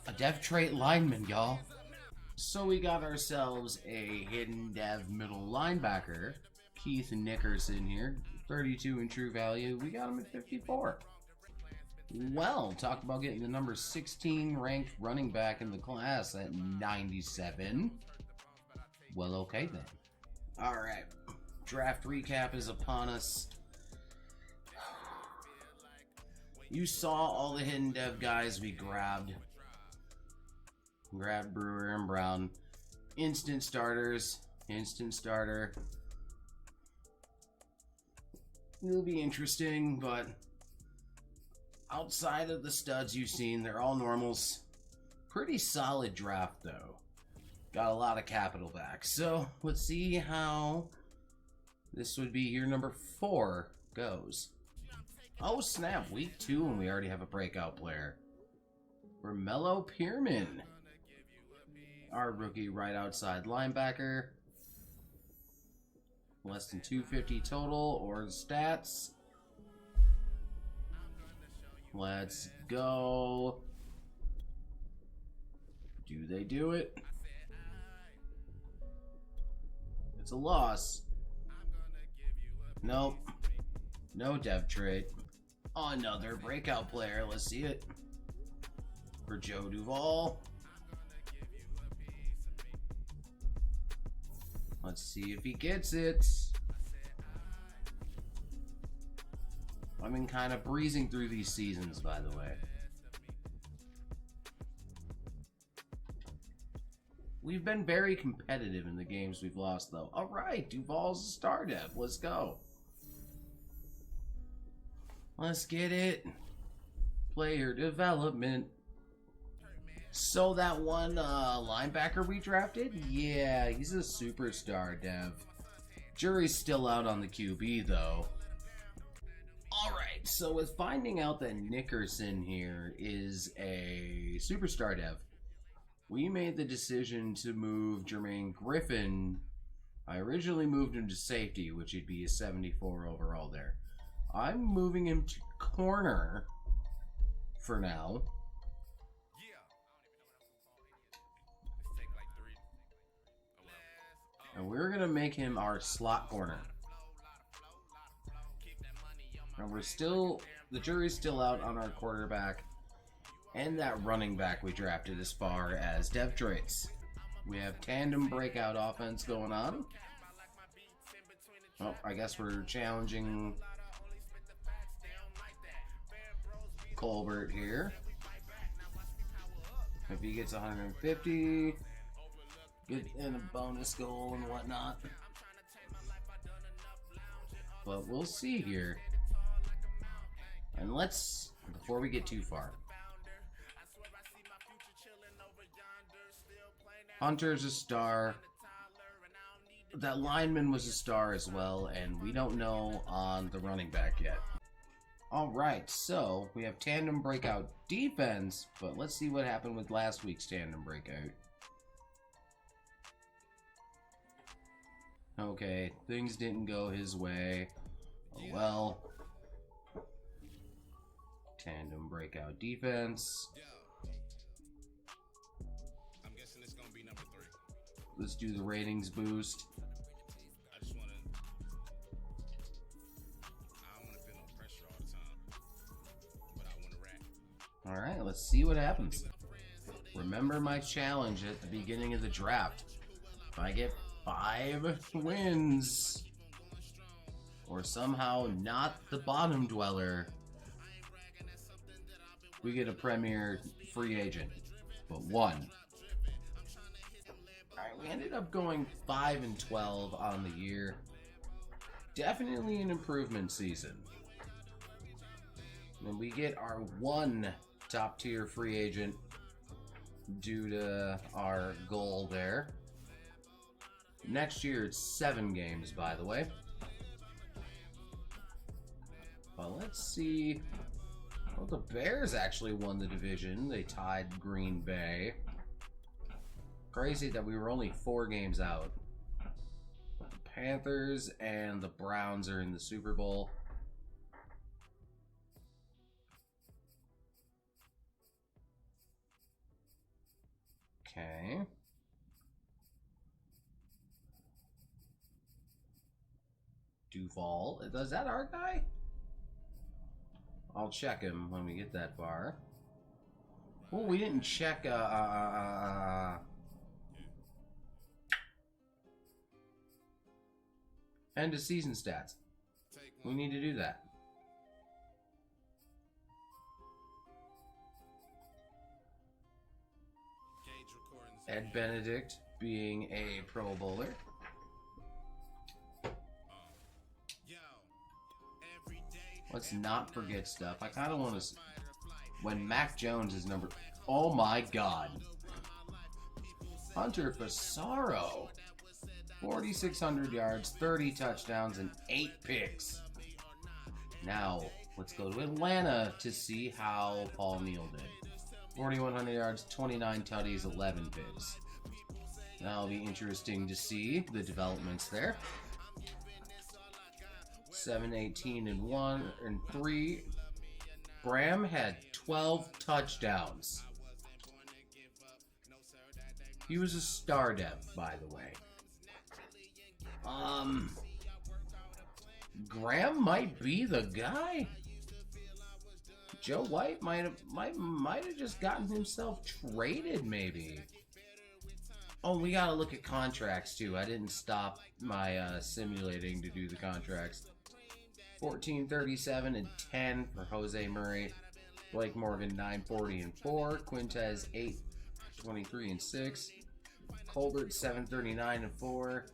A dev trait lineman, y'all. So we got ourselves a hidden dev middle linebacker, Keith Nickerson here, 32 in true value. We got him at 54. Well, talk about getting the number 16 ranked running back in the class at 97. Well, okay then. Alright, draft recap is upon us. You saw all the hidden dev guys we grabbed. Grabbed Brewer and Brown. Instant starters. Instant starter. It'll be interesting, but outside of the studs you've seen, they're all normals. Pretty solid draft, though. Got a lot of capital back. So, let's see how this would be year number 4 goes. Oh, snap. Week 2, and we already have a breakout player. Romello Pierman. Our rookie right outside linebacker. Less than 250 total or stats. Let's go. Do they do it? It's a loss. Nope. No dev trait. Another breakout player. Let's see it. For Joe Duvall. Let's see if he gets it. I've been kind of breezing through these seasons, by the way. We've been very competitive in the games we've lost, though. Alright, Duvall's a star dev. Let's go. Let's get it. Player development. So that one linebacker we drafted? Yeah, he's a superstar dev. Jury's still out on the QB, though. Alright, so with finding out that Nickerson here is a superstar dev, we made the decision to move Jermaine Griffin. I originally moved him to safety, which would be a 74 overall there. I'm moving him to corner for now. And we're going to make him our slot corner. And the jury's still out on our quarterback and that running back we drafted as far as dev traits. We have tandem breakout offense going on. Oh, I guess we're challenging Colbert here. If he gets 150, get in a bonus goal and whatnot. But we'll see here. And let's, before we get too far, Hunter's a star. That lineman was a star as well, and we don't know on the running back yet. Alright, so we have tandem breakout defense, but let's see what happened with last week's tandem breakout. Okay, things didn't go his way. Oh well. Tandem breakout defense. I'm guessing it's gonna be number 3. Let's do the ratings boost. I just wanna. I don't wanna feel no pressure all the time, but I wanna rack. All right, let's see what happens. Remember my challenge at the beginning of the draft. If I get 5 wins, or somehow not the bottom dweller, we get a premier free agent, but 1. Alright, we ended up going 5-12 on the year. Definitely an improvement season. And we get our 1 top tier free agent due to our goal there. Next year it's 7 games, by the way. But let's see. Well, the Bears actually won the division. They tied Green Bay. Crazy that we were only 4 games out. The Panthers and the Browns are in the Super Bowl. Okay. Duval. Is that our guy? I'll check him when we get that far. Oh, we didn't check end of season stats. We need to do that. Ed Benedict being a Pro Bowler. Let's not forget stuff. I kind of want to... When Mac Jones is number... Oh my god. Hunter Fasaro. 4,600 yards, 30 touchdowns, and 8 picks. Now, let's go to Atlanta to see how Paul Neal did. 4,100 yards, 29 tutties, 11 picks. That'll be interesting to see the developments there. 7, 18, and 1 and 3. Bram had 12 touchdowns. He was a star depth, by the way. Graham might be the guy. Joe White might have just gotten himself traded, maybe. Oh, we gotta look at contracts too. I didn't stop my simulating to do the contracts. 14, 37, and 10 for Jose Murray. Blake Morgan 940 and 4. Quintez 8, 23 and 6. Colbert 739 and 4.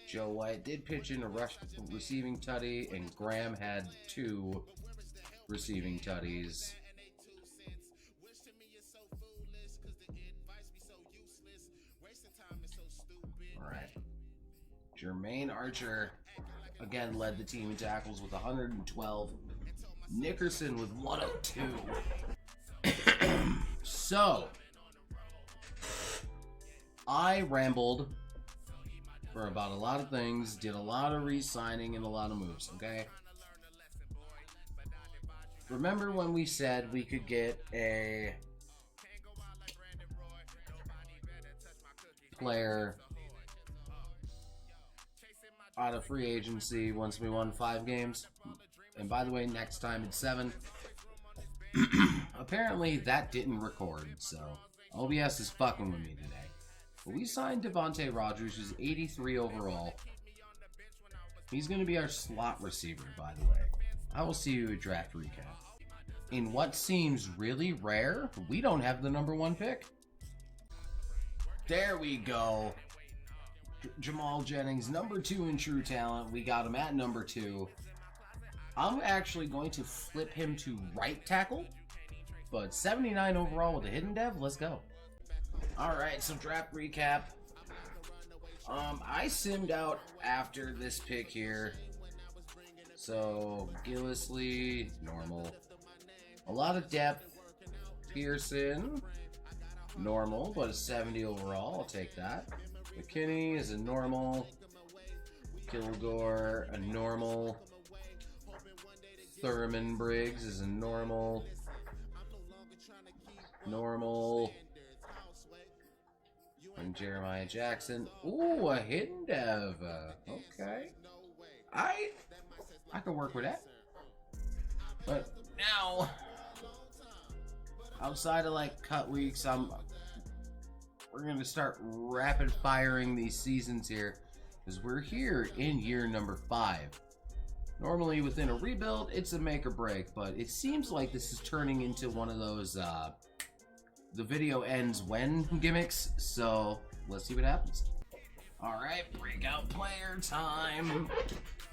Joe White did pitch in a receiving tutty, and Graham had 2 receiving tutties. Alright. Jermaine Archer again led the team in tackles with 112. Nickerson with 102. So, I rambled for about a lot of things, did a lot of re-signing and a lot of moves, okay? Remember when we said we could get a player out of free agency once we won 5 games? And by the way, next time it's 7. Apparently that didn't record, so OBS is fucking with me today. But we signed Devontae Rogers, who's 83 overall. He's going to be our slot receiver, by the way. I will see you at draft recap. In what seems really rare, we don't have the number 1 pick. There we go. Jamal Jennings, number 2 in true talent. We got him at number 2. I'm actually going to flip him to right tackle. But 79 overall with a hidden dev. Let's go. Alright, so draft recap. I simmed out after this pick here. So, Gillisley, normal. A lot of depth. Pearson, normal, but a 70 overall. I'll take that. McKinney is a normal. Kilgore, a normal. Thurman Briggs is a normal. Normal. And Jeremiah Jackson. Ooh, a hidden dev. Okay. I can work with that. But now, outside of like cut weeks, we're gonna start rapid firing these seasons here, because we're here in year number 5. Normally within a rebuild, it's a make or break, but it seems like this is turning into one of those the video ends when gimmicks, so let's see what happens. Alright, breakout player time.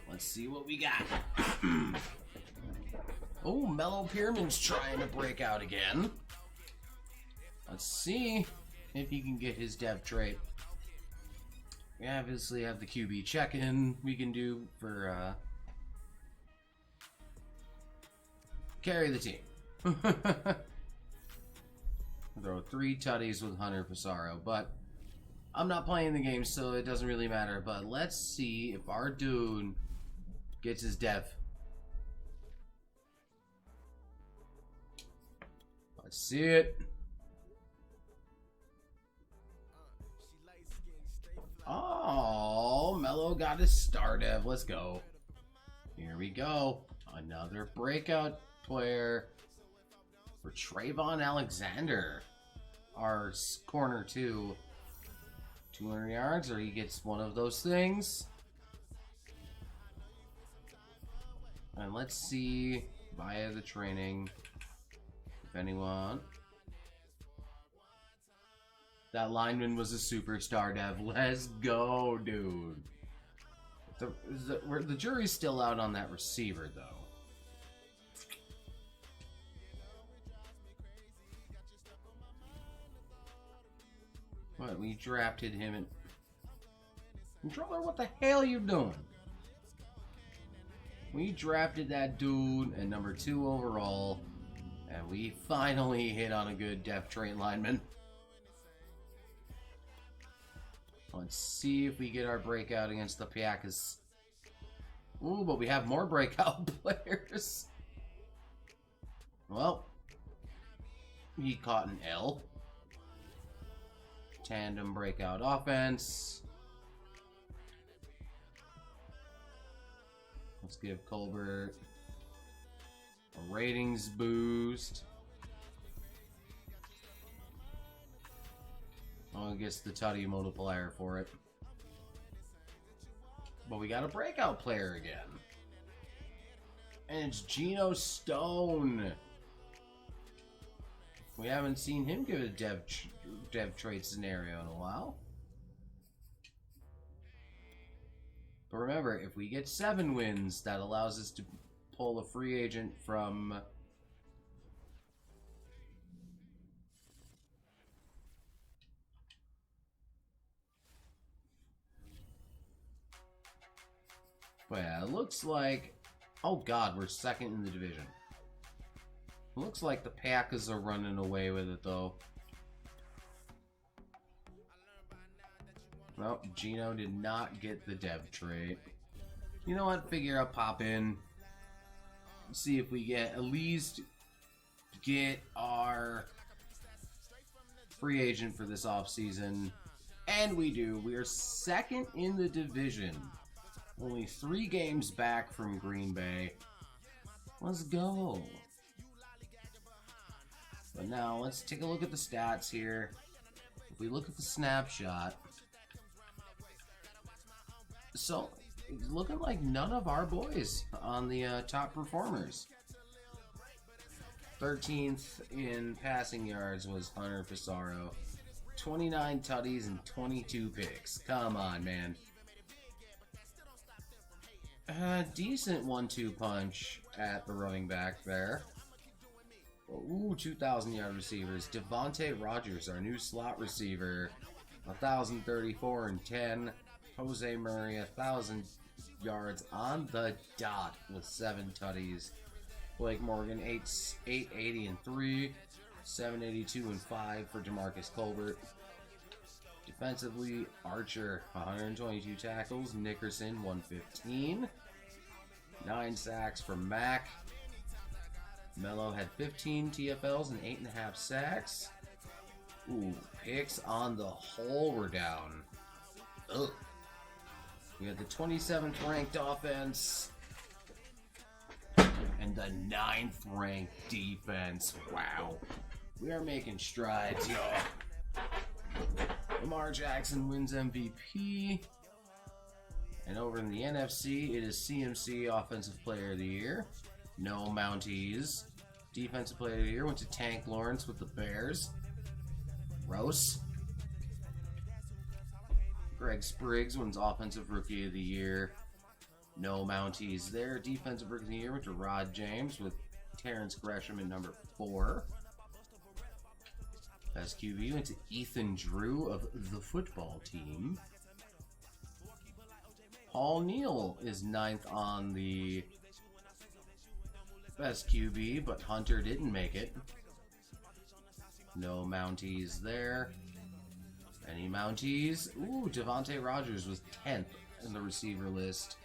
Let's see what we got. Oh, Mellow Pierman's trying to break out again. Let's see if he can get his dev trait. We obviously have the QB check-in we can do for carry the team. Throw 3 tutties with Hunter Fasaro, but I'm not playing the game, so it doesn't really matter. But let's see if our dude gets his dev. Let's see it. Oh, Mello got his star dev. Let's go. Here we go. Another breakout player for Trayvon Alexander. Our corner 2. 200 yards, or he gets one of those things. And let's see via the training if anyone. That lineman was a superstar, Dev. Let's go, dude. The jury's still out on that receiver, though. What, we drafted him in... Controller, what the hell are you doing? We drafted that dude at number 2 overall, and we finally hit on a good depth trait lineman. Let's see if we get our breakout against the Packers. Ooh, but we have more breakout players. Well, he caught an L. Tandem breakout offense. Let's give Colbert a ratings boost. Oh, it gets the tutty multiplier for it. But we got a breakout player again. And it's Geno Stone. We haven't seen him give a dev trait scenario in a while. But remember, if we get 7 wins, that allows us to pull a free agent from... But yeah, it looks like... Oh god, we're second in the division. It looks like the Packers are running away with it, though. Well, Geno did not get the dev trait. You know what? Figure I'll pop in. See if we get at least get our free agent for this offseason. And we do. We are second in the division. Only 3 games back from Green Bay. Let's go. But now, let's take a look at the stats here. If we look at the snapshot... So, it's looking like none of our boys on the top performers. 13th in passing yards was Hunter Pissarro. 29 tutties and 22 picks. Come on, man. Decent 1-2 punch at the running back there. Ooh, 2,000-yard receivers. Devontae Rogers, our new slot receiver. 1,034 and 10. Jose Murray, 1,000 yards on the dot with 7 tutties. Blake Morgan, 880 and 3. 782 and 5 for DeMarcus Colbert. Defensively, Archer, 122 tackles. Nickerson, 115. 9 sacks for Mack. Mello had 15 TFLs and 8.5 sacks. Ooh, picks on the whole were down. Ugh. We had the 27th ranked offense and the 9th ranked defense. Wow. We are making strides, y'all. Lamar Jackson wins MVP. And over in the NFC, it is CMC Offensive Player of the Year. No Mounties. Defensive Player of the Year went to Tank Lawrence with the Bears. Gross. Greg Spriggs wins Offensive Rookie of the Year. No Mounties there. Defensive Rookie of the Year went to Rod James with Terrence Gresham at number 4. Best QB went to Ethan Drew of the football team. Paul Neal is 9th on the best QB, but Hunter didn't make it. No Mounties there. Any Mounties? Ooh, Devontae Rogers was 10th in the receiver list.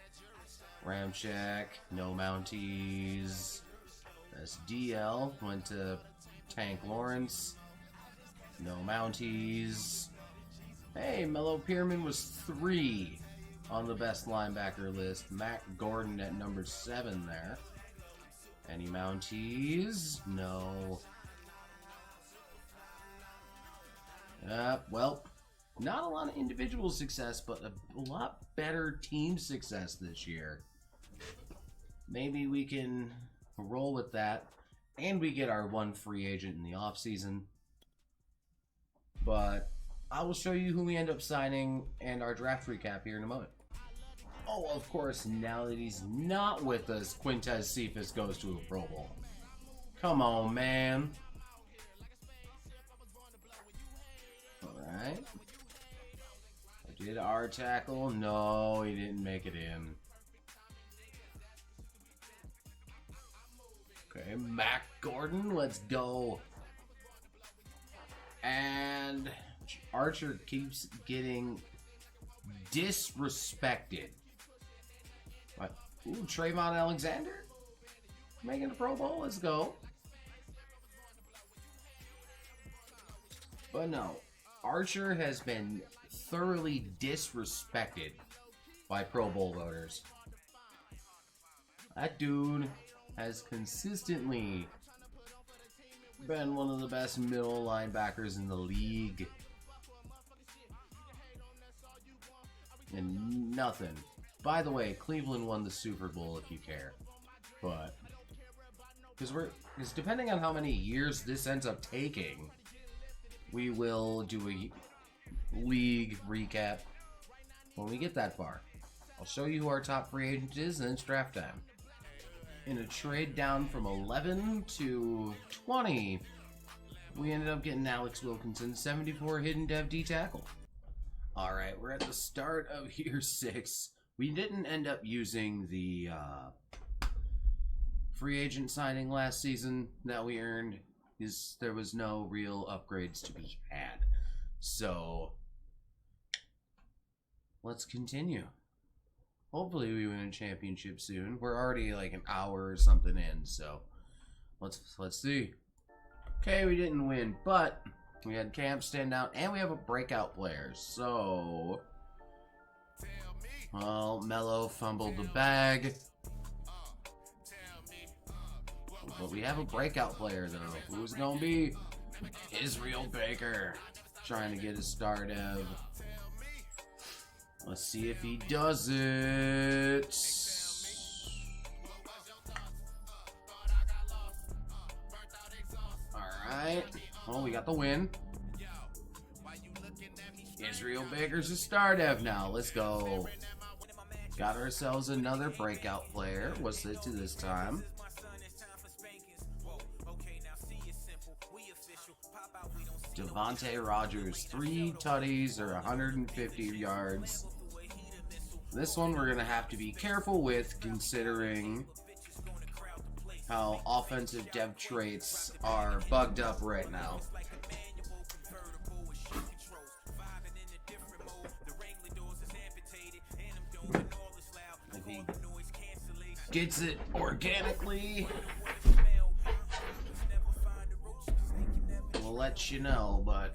Ramchick, no Mounties. SDL went to Tank Lawrence. No Mounties. Hey, Mello Pearman was 3 on the best linebacker list. Matt Gordon at number 7 there. Any Mounties? No. Well, not a lot of individual success, but a lot better team success this year. Maybe we can roll with that, and we get our one free agent in the offseason. But I will show you who we end up signing and our draft recap here in a moment. Oh, of course, now that he's not with us, Quintez Cephas goes to a Pro Bowl. Come on, man. Alright. Did our tackle? No, he didn't make it in. Okay, Mac Gordon, let's go. And Archer keeps getting disrespected. What? Ooh, Trayvon Alexander? Making the Pro Bowl? Let's go. But no, Archer has been thoroughly disrespected by Pro Bowl voters. That dude has consistently been one of the best middle linebackers in the league. And nothing. By the way, Cleveland won the Super Bowl if you care. But because depending on how many years this ends up taking, we will do a league recap when we get that far. I'll show you who our top free agent is, and then it's draft time. In a trade down from 11 to 20, we ended up getting Alex Wilkinson, 74 hidden dev D tackle. Alright, we're at the start of year 6. We didn't end up using the free agent signing last season that we earned. There was no real upgrades to be had. So, let's continue. Hopefully we win a championship soon. We're already like an hour or something in, so let's see. Okay, we didn't win, but we had Camp stand out, and we have a breakout player. So, well, Mello fumbled the bag. But we have a breakout player, though. Who's it gonna be? Israel Baker, trying to get a star dev. Let's see if he does it. Alright. Well, we got the win. Israel Baker's a star dev now. Let's go. Got ourselves another breakout player. What's it to this time? Devontae Rogers, 3 tutties or 150 yards. This one we're going to have to be careful with, considering how offensive dev traits are bugged up right now. If he gets it organically, we'll let you know, but...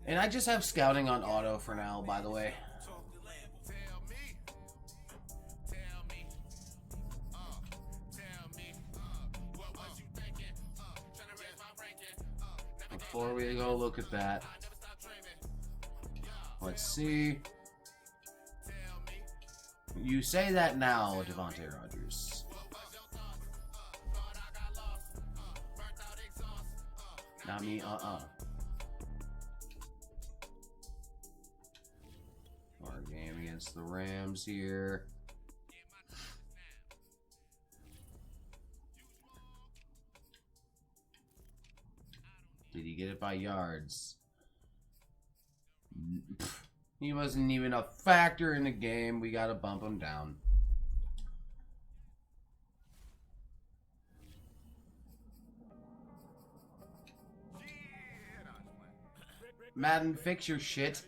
And I just have scouting on auto for now, by the way. Before we go look at that, let's see. You say that now, Devontae Rogers. Not me, Our game against the Rams here. Did he get it by yards? He wasn't even a factor in the game. We gotta bump him down. Madden, fix your shit.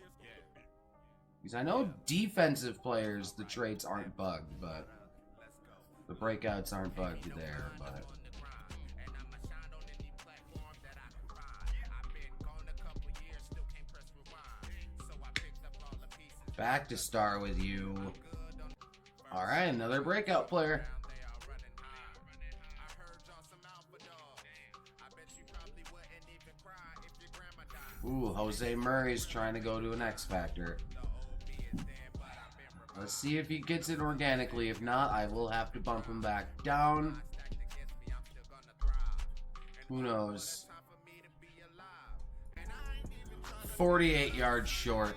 Because I know defensive players, the traits aren't bugged, but the breakouts aren't bugged there, but... Back to star with you. Alright, another breakout player. Ooh, Jose Murray's trying to go to an X Factor. Let's see if he gets it organically. If not, I will have to bump him back down. Who knows? 48 yards short.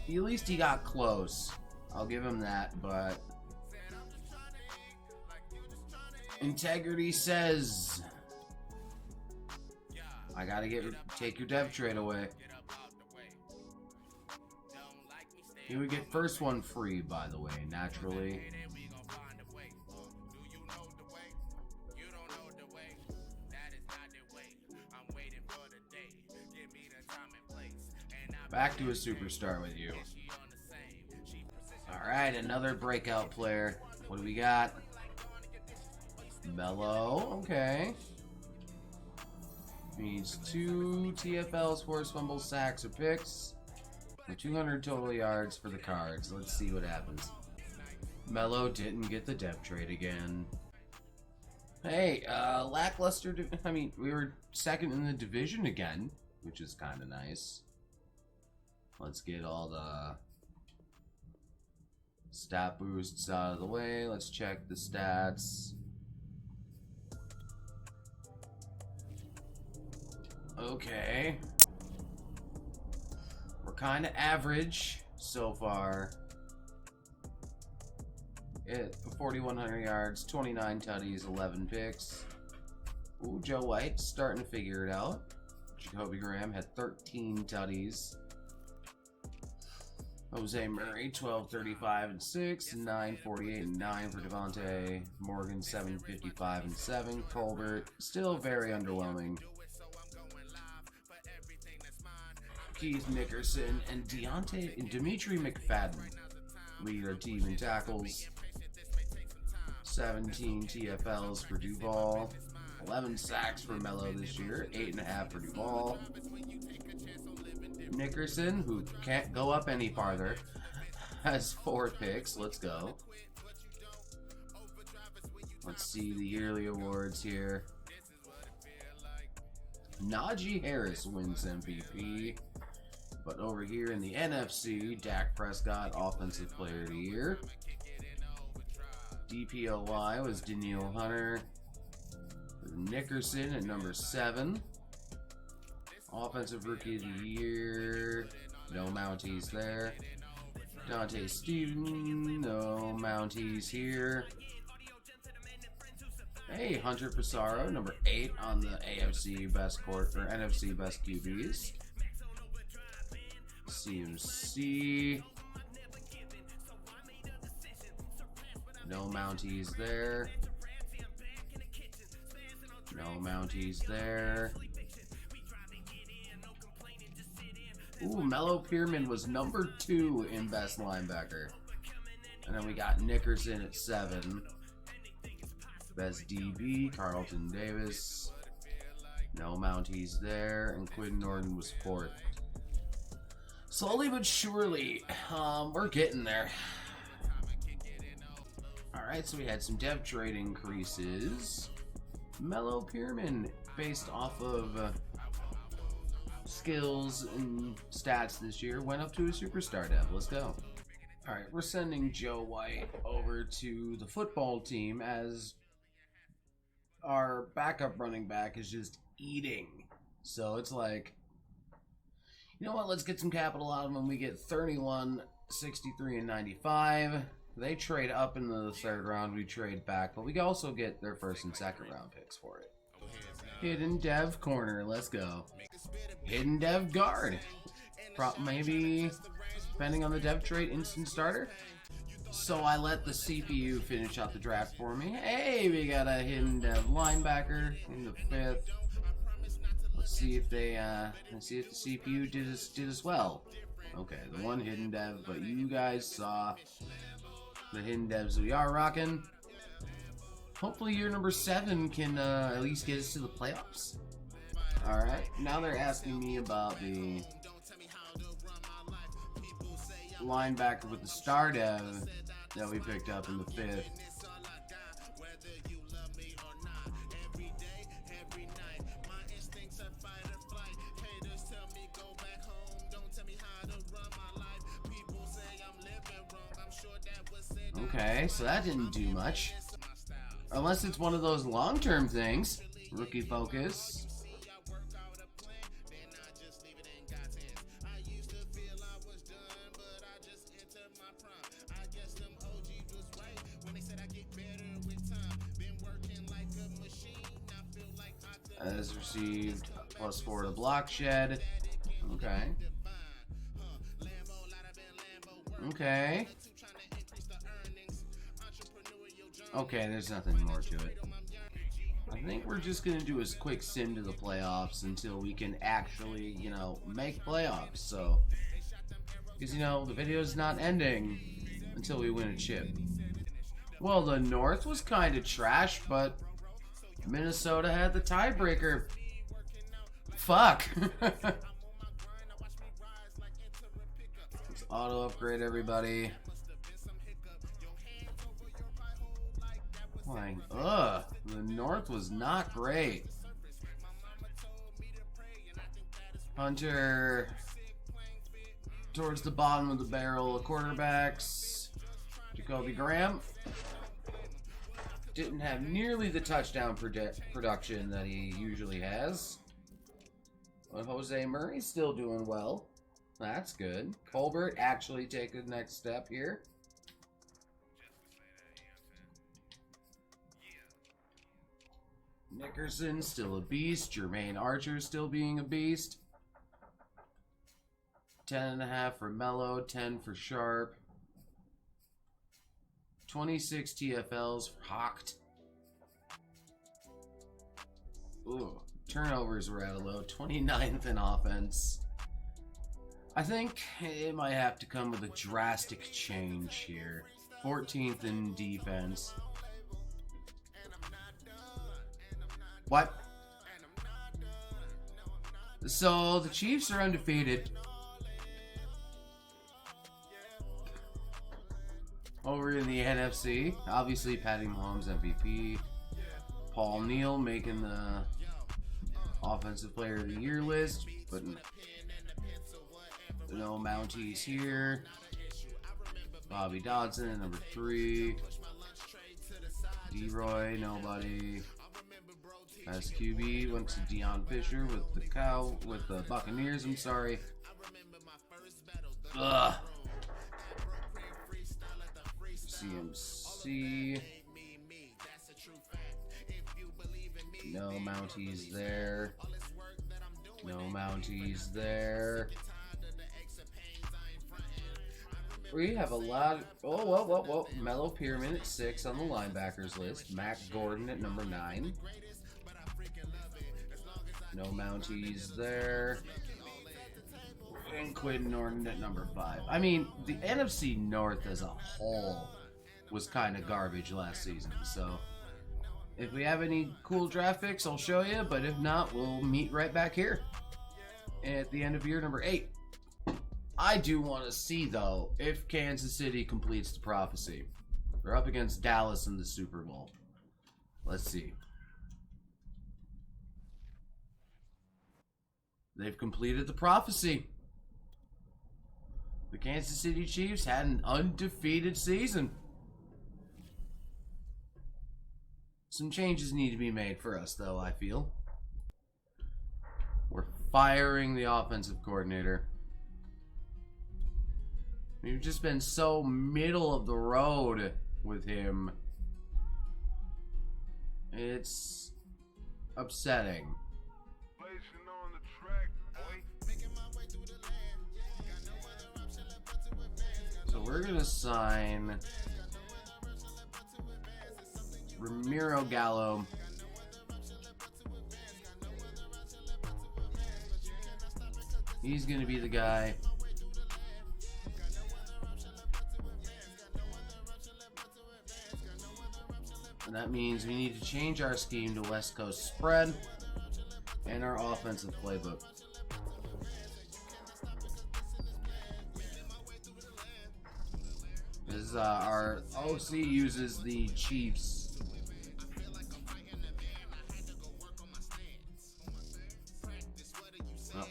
At least he got close. I'll give him that, but... Integrity says... I gotta take your dev trade away. He would get first one free, by the way, naturally. Back to a superstar with you. Alright, another breakout player. What do we got? Mello, okay. Needs 2 TFLs, force fumbles, sacks, or picks. For 200 total yards for the cards. Let's see what happens. Mello didn't get the depth trade again. Hey, lackluster. I mean, we were second in the division again, which is kind of nice. Let's get all the stat boosts out of the way. Let's check the stats. Okay. We're kind of average so far. 4,100 yards, 29 tutties, 11 picks. Ooh, Joe White starting to figure it out. Jacoby Graham had 13 tutties. Jose Murray, 12.35 and 6, 9.48 and 9 for Devontae. Morgan, 7.55 and 7. Colbert, still very underwhelming. Keith Nickerson and Dimitri McFadden lead our team in tackles. 17 TFLs for Duval. 11 sacks for Mello this year. 8.5 for Duval. Nickerson, who can't go up any farther, has 4 picks. Let's go. Let's see the yearly awards here. Najee Harris wins MVP. But over here in the NFC, Dak Prescott, Offensive Player of the Year. DPOY was Daniil Hunter. Nickerson at number 7. Offensive Rookie of the Year. No Mounties there. Dante Steven. No Mounties here. Hey, Hunter Pissarro, number 8 on the AFC Best Court or NFC Best QBs. CMC. No Mounties there. No Mounties there. Ooh, Mello Pierman was number 2 in Best Linebacker. And then we got Nickerson at 7. Best DB, Carlton Davis. No Mounties there. And Quinn Norton was 4th. Slowly but surely, we're getting there. Alright, so we had some dev trade increases. Mello Pierman, based off of skills and stats this year, went up to a superstar dev. Let's go. Alright, we're sending Joe White over to the football team as our backup running back is just eating. So it's like, you know what, let's get some capital out of them. We get 31, 63, and 95. They trade up in the 3rd round. We trade back, but we also get their 1st and 2nd round picks for it. Hidden dev corner, let's go. Hidden dev guard. Maybe, depending on the dev trade, instant starter. So I let the CPU finish out the draft for me. Hey, we got a hidden dev linebacker in the 5th. let's see if the CPU did as well. Okay, the one hidden dev, but you guys saw the hidden devs we are rocking. Hopefully year number 7 can at least get us to the playoffs. Alright, now they're asking me about the linebacker with the star dev that we picked up in the 5th. Okay, so that didn't do much. Unless it's one of those long-term things. Rookie focus. Has received +4 to block shed. Okay. Okay. Okay, there's nothing more to it. I think we're just gonna do a quick sim to the playoffs until we can actually, you know, make playoffs. So, because, you know, the video's not ending until we win a chip. Well, the North was kind of trash, but Minnesota had the tiebreaker. Fuck. Let's auto upgrade everybody. Like, the North was not great. Hunter towards the bottom of the barrel of quarterbacks. Jacoby Graham didn't have nearly the touchdown production that he usually has. But Jose Murray's still doing well. That's good. Colbert actually taking the next step here. Nickerson still a beast. Jermaine Archer still being a beast. 10.5 for Mello, 10 for Sharp. 26 TFLs for Hocht. Ooh, turnovers were at a low. 29th in offense. I think it might have to come with a drastic change here. 14th in defense. What? So the Chiefs are undefeated. Over in the NFC, obviously Patty Mahomes MVP. Paul Neal making the Offensive Player of the Year list, but no Mounties here. Bobby Dodson at number 3. D-Roy, nobody. As QB went to Deion Fisher with the Buccaneers. I'm sorry. Ugh. CMC. No Mounties there. No Mounties there. We have a lot of... Whoa. Mellow Pyramid at 6 on the linebackers list. Mac Gordon at number 9. No Mounties there. And Quinn Norton at number 5. I mean, the NFC North as a whole was kind of garbage last season. So, if we have any cool draft picks, I'll show you. But if not, we'll meet right back here at the end of year number 8. I do want to see, though, if Kansas City completes the prophecy. They're up against Dallas in the Super Bowl. Let's see. They've completed the prophecy. The Kansas City Chiefs had an undefeated season. Some changes need to be made for us, though, I feel. We're firing the offensive coordinator. We've just been so middle of the road with him. It's upsetting. So we're going to sign Ramiro Gallo He's going to be the guy. And that means we need to change our scheme to West Coast spread and our offensive playbook. This our OC uses the Chiefs. Oh.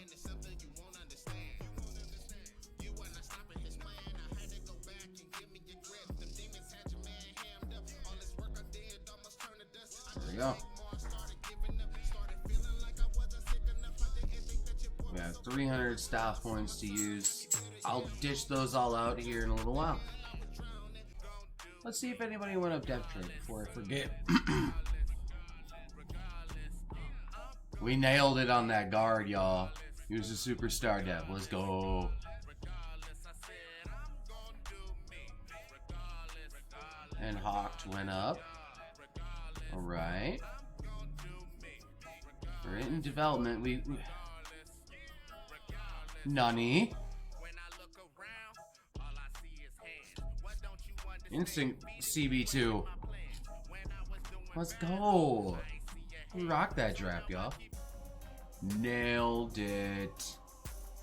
There we go. We have 300 staff points to use. I'll dish those all out here in a little while. Let's see if anybody went up depth chart before I forget. We nailed it on that guard, y'all. He was a superstar dev. Let's go. And Hawked went up. Alright. We're in development. We Nani. Instinct CB2. Let's go. We rocked that draft, y'all. Nailed it.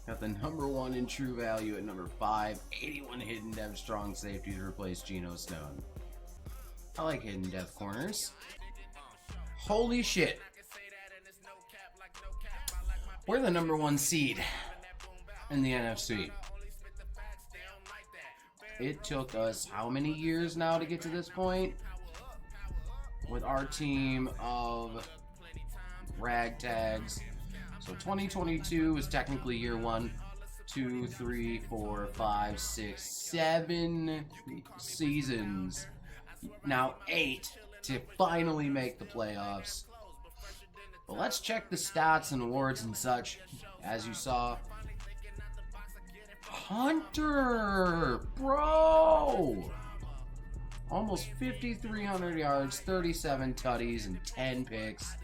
Got the #1 in true value at number 5. 81 hidden dev strong safety to replace Geno Stone. I like hidden dev corners. Holy shit. We're the #1 seed in the NFC. It took us how many years now to get to this point? With our team of ragtags. So 2022 is technically year 1. 2, 3, 4, 5, 6, 7 seasons. Now 8 to finally make the playoffs. But let's check the stats and awards and such. As you saw, Hunter, bro! Almost 5,300 yards, 37 tutties, and 10 picks.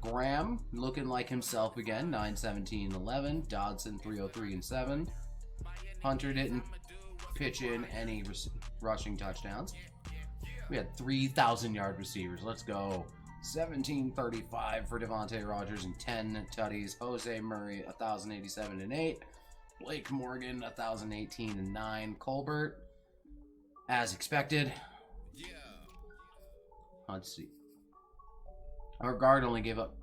Graham, looking like himself again, 917 11. Dodson, 303 and 7. Hunter didn't pitch in any rushing touchdowns. We had 3,000-yard receivers. Let's go. 1735 for Devontae Rogers and 10 tutties. Jose Murray, 1,087 and 8. Blake Morgan, 1,018 and 9. Colbert, as expected. Let's see. Our guard only gave up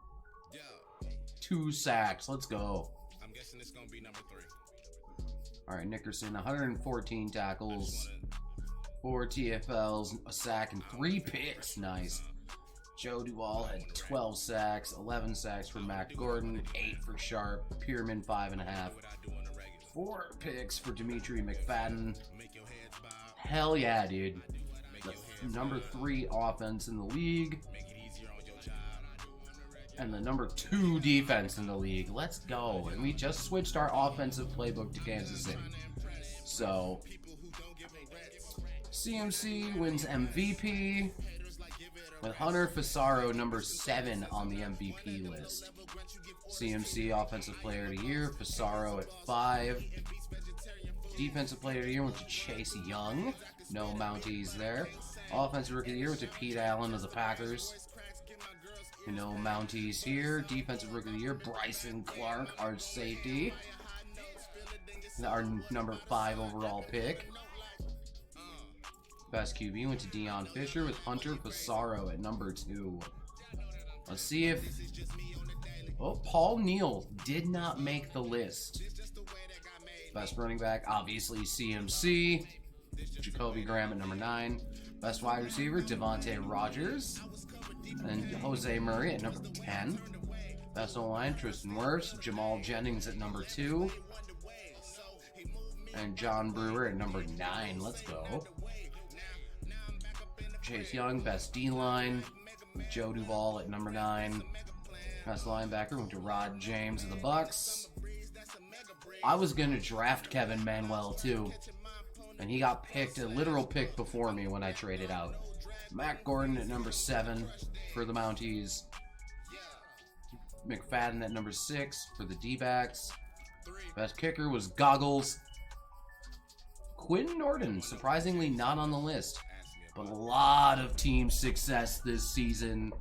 2 sacks. Let's go. I'm guessing it's gonna be number 3. All right, Nickerson, 114 tackles, 4 TFLs, a sack, and 3 picks. Nice. Joe Duvall had 12 sacks, 11 sacks for Mac Gordon, 8 for Sharp, Pierman 5.5, 4 picks for Dimitri McFadden. Hell yeah, dude. The number 3 offense in the league. And the number 2 defense in the league. Let's go. And we just switched our offensive playbook to Kansas City. So, CMC wins MVP with Hunter Fasaro number 7 on the MVP list. CMC Offensive Player of the Year, Fasaro at 5. Defensive Player of the Year went to Chase Young. No Mounties there. Offensive Rookie of the Year went to Pete Allen of the Packers. No Mounties here. Defensive Rookie of the Year, Bryson Clark, our safety. Our number 5 overall pick. Best QB went to Deion Fisher with Hunter Fasaro at number 2. Let's see if... Oh, Paul Neal did not make the list. Best running back, obviously CMC. Jacoby Graham at number 9. Best wide receiver, Devontae Rogers. And Jose Murray at number 10. Best O-line, Tristan Wirfs. Jamal Jennings at number 2. And John Brewer at number 9. Let's go. Chase Young, best D-line. Joe Duvall at number 9. Best linebacker went to Rod James of the Bucks. I was going to draft Kevin Manuel too. And he got picked, a literal pick before me when I traded out. Mac Gordon at number 7 for the Mounties. McFadden at number 6 for the D-backs. Best kicker was Goggles. Quinn Norton, surprisingly not on the list. But a lot of team success this season,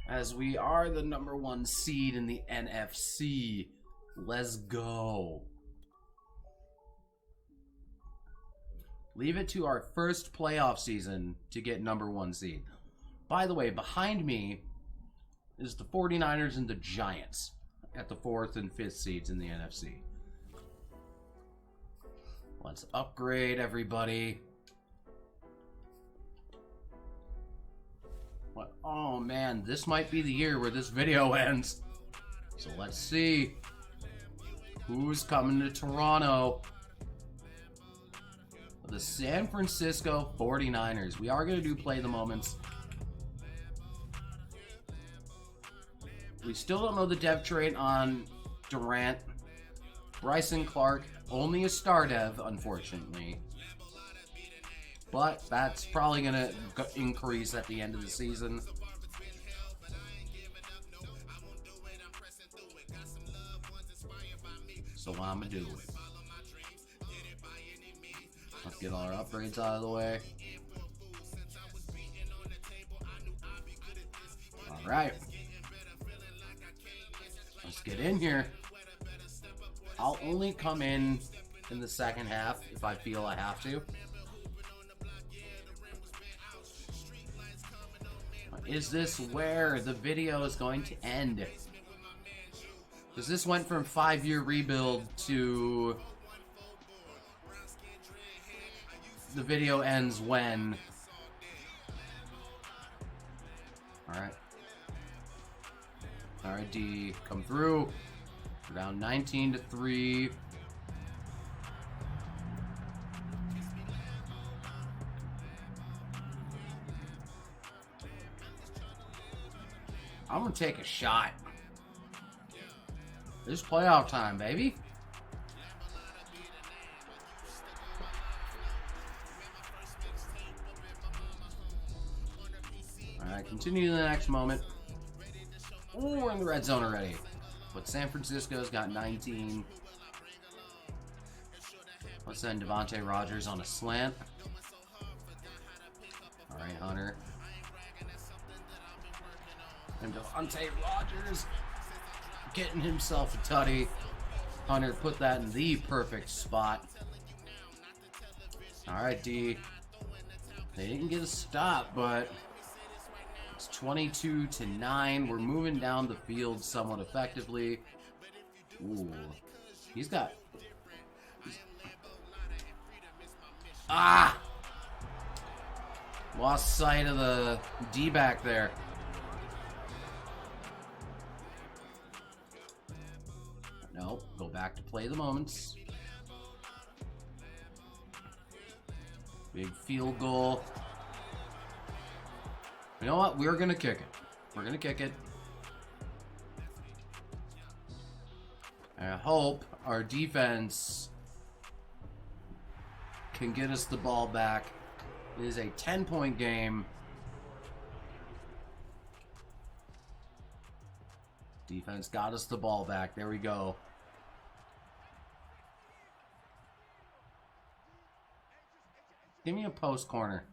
as we are the #1 seed in the NFC. Let's go. Leave it to our first playoff season to get #1 seed. By the way, behind me is the 49ers and the Giants at the 4th and 5th seeds in the NFC. Let's upgrade everybody. What? Oh man, this might be the year where this video ends. So let's see who's coming to Toronto. The San Francisco 49ers. We are going to do play the moments. We still don't know the dev trait on Durant. Bryson Clark, only a star dev, unfortunately. But that's probably going to increase at the end of the season. So I'm going to do it. Let's get all our upgrades out of the way. Alright. Let's get in here. I'll only come in the second half if I feel I have to. Is this where the video is going to end? Because this went from 5-year rebuild to the video ends when. Alright. Alright, D, come through. We're down 19-3. I'm gonna take a shot. This is playoff time, baby. Alright, continue to the next moment. Ooh, we're in the red zone already. But San Francisco's got 19. Let's send Devontae Rogers on a slant. Alright, Hunter. And Devontae Rogers getting himself a tutty. Hunter put that in the perfect spot. Alright, D. They didn't get a stop, but it's 22-9. We're moving down the field somewhat effectively. Ooh. He's got... Ah! Lost sight of the D-back there. Nope. Go back to play the moments. Big field goal. You know what? We're going to kick it. We're going to kick it. I hope our defense can get us the ball back. It is a 10-point game. Defense got us the ball back. There we go. Give me a post corner.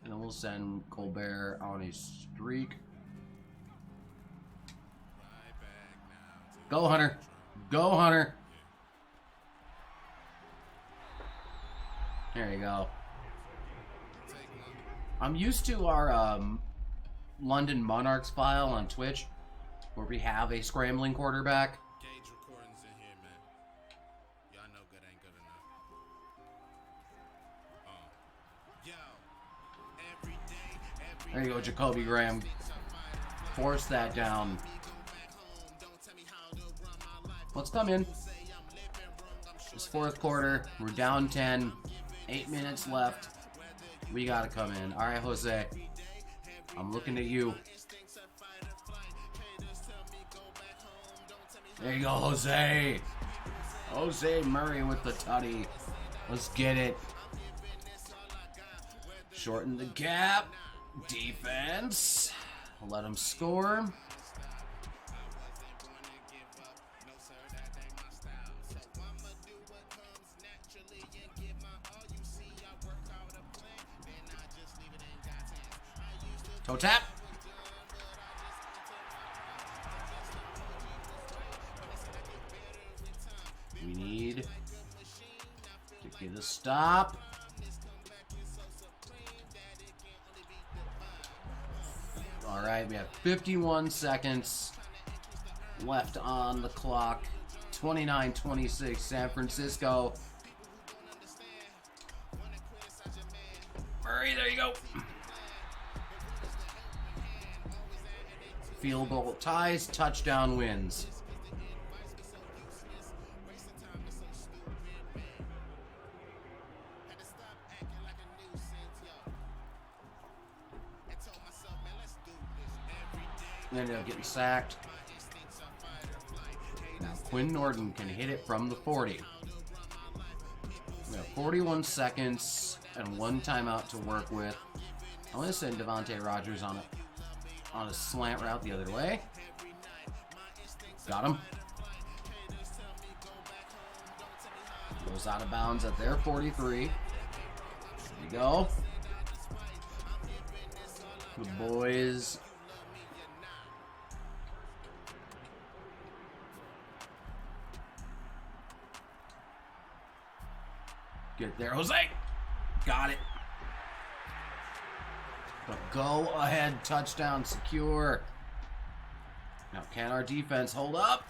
And then we'll send Colbert on a streak. Go, Hunter. Go, Hunter. There you go. I'm used to our London Monarchs file on Twitch, where we have a scrambling quarterback. Gauge recordings in here, man. Y'all know good ain't good enough. There you go, Jacoby Graham. Force that down. Let's come in. It's fourth quarter. We're down 10. 8 minutes left. We gotta come in. All right, Jose. I'm looking at you. There you go, Jose. Jose Murray with the tutty. Let's get it. Shorten the gap. Defense. Let him score. Toe tap. We need to get a stop. All right, we have 51 seconds left on the clock. 29-26, San Francisco. Murray, there you go. Field goal ties, touchdown wins. Ended up getting sacked. Now Quinn Norton can hit it from the 40. We have 41 seconds and 1 timeout to work with. I'm going to send Devontae Rogers on a slant route the other way. Got him. Goes out of bounds at their 43. There you go. The boys. Get there, Jose. Got it. The go-ahead touchdown secure. Now, can our defense hold up?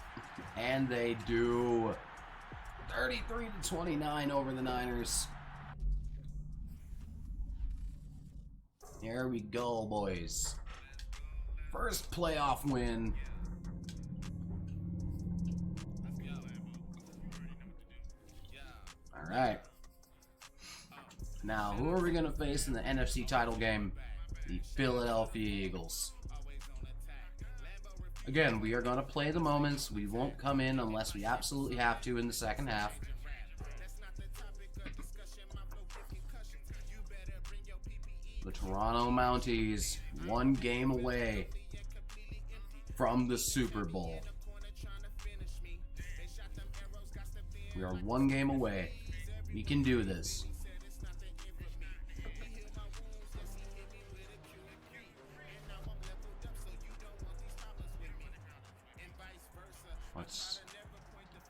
And they do. 33-29 over the Niners. Here we go, boys. First playoff win. All right. Now, who are we going to face in the NFC title game? The Philadelphia Eagles. Again, we are going to play the moments. We won't come in unless we absolutely have to in the second half. The Toronto Mounties, 1 game away from the Super Bowl. We are 1 game away. We can do this.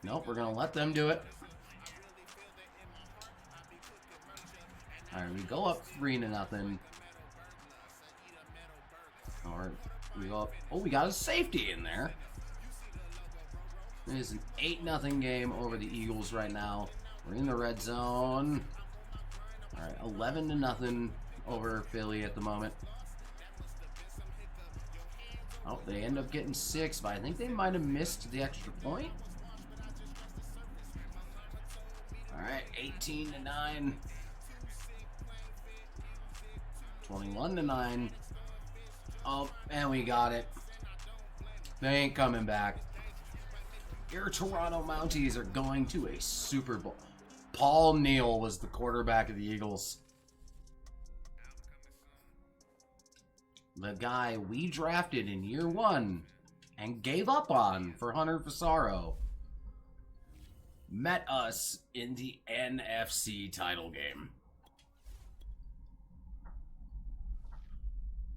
Nope, we're going to let them do it. Alright, we go up 3-0. Or we go up. Oh, we got a safety in there. It is an 8-0 game over the Eagles right now. We're in the red zone. Alright, 11-0 over Philly at the moment. Oh, they end up getting 6, but I think they might have missed the extra point. Alright, 18-9. 21-9. Oh, and we got it. They ain't coming back. Your Toronto Mounties are going to a Super Bowl. Paul Neal was the quarterback of the Eagles. The guy we drafted in year 1 and gave up on for Hunter Fasaro met us in the NFC title game.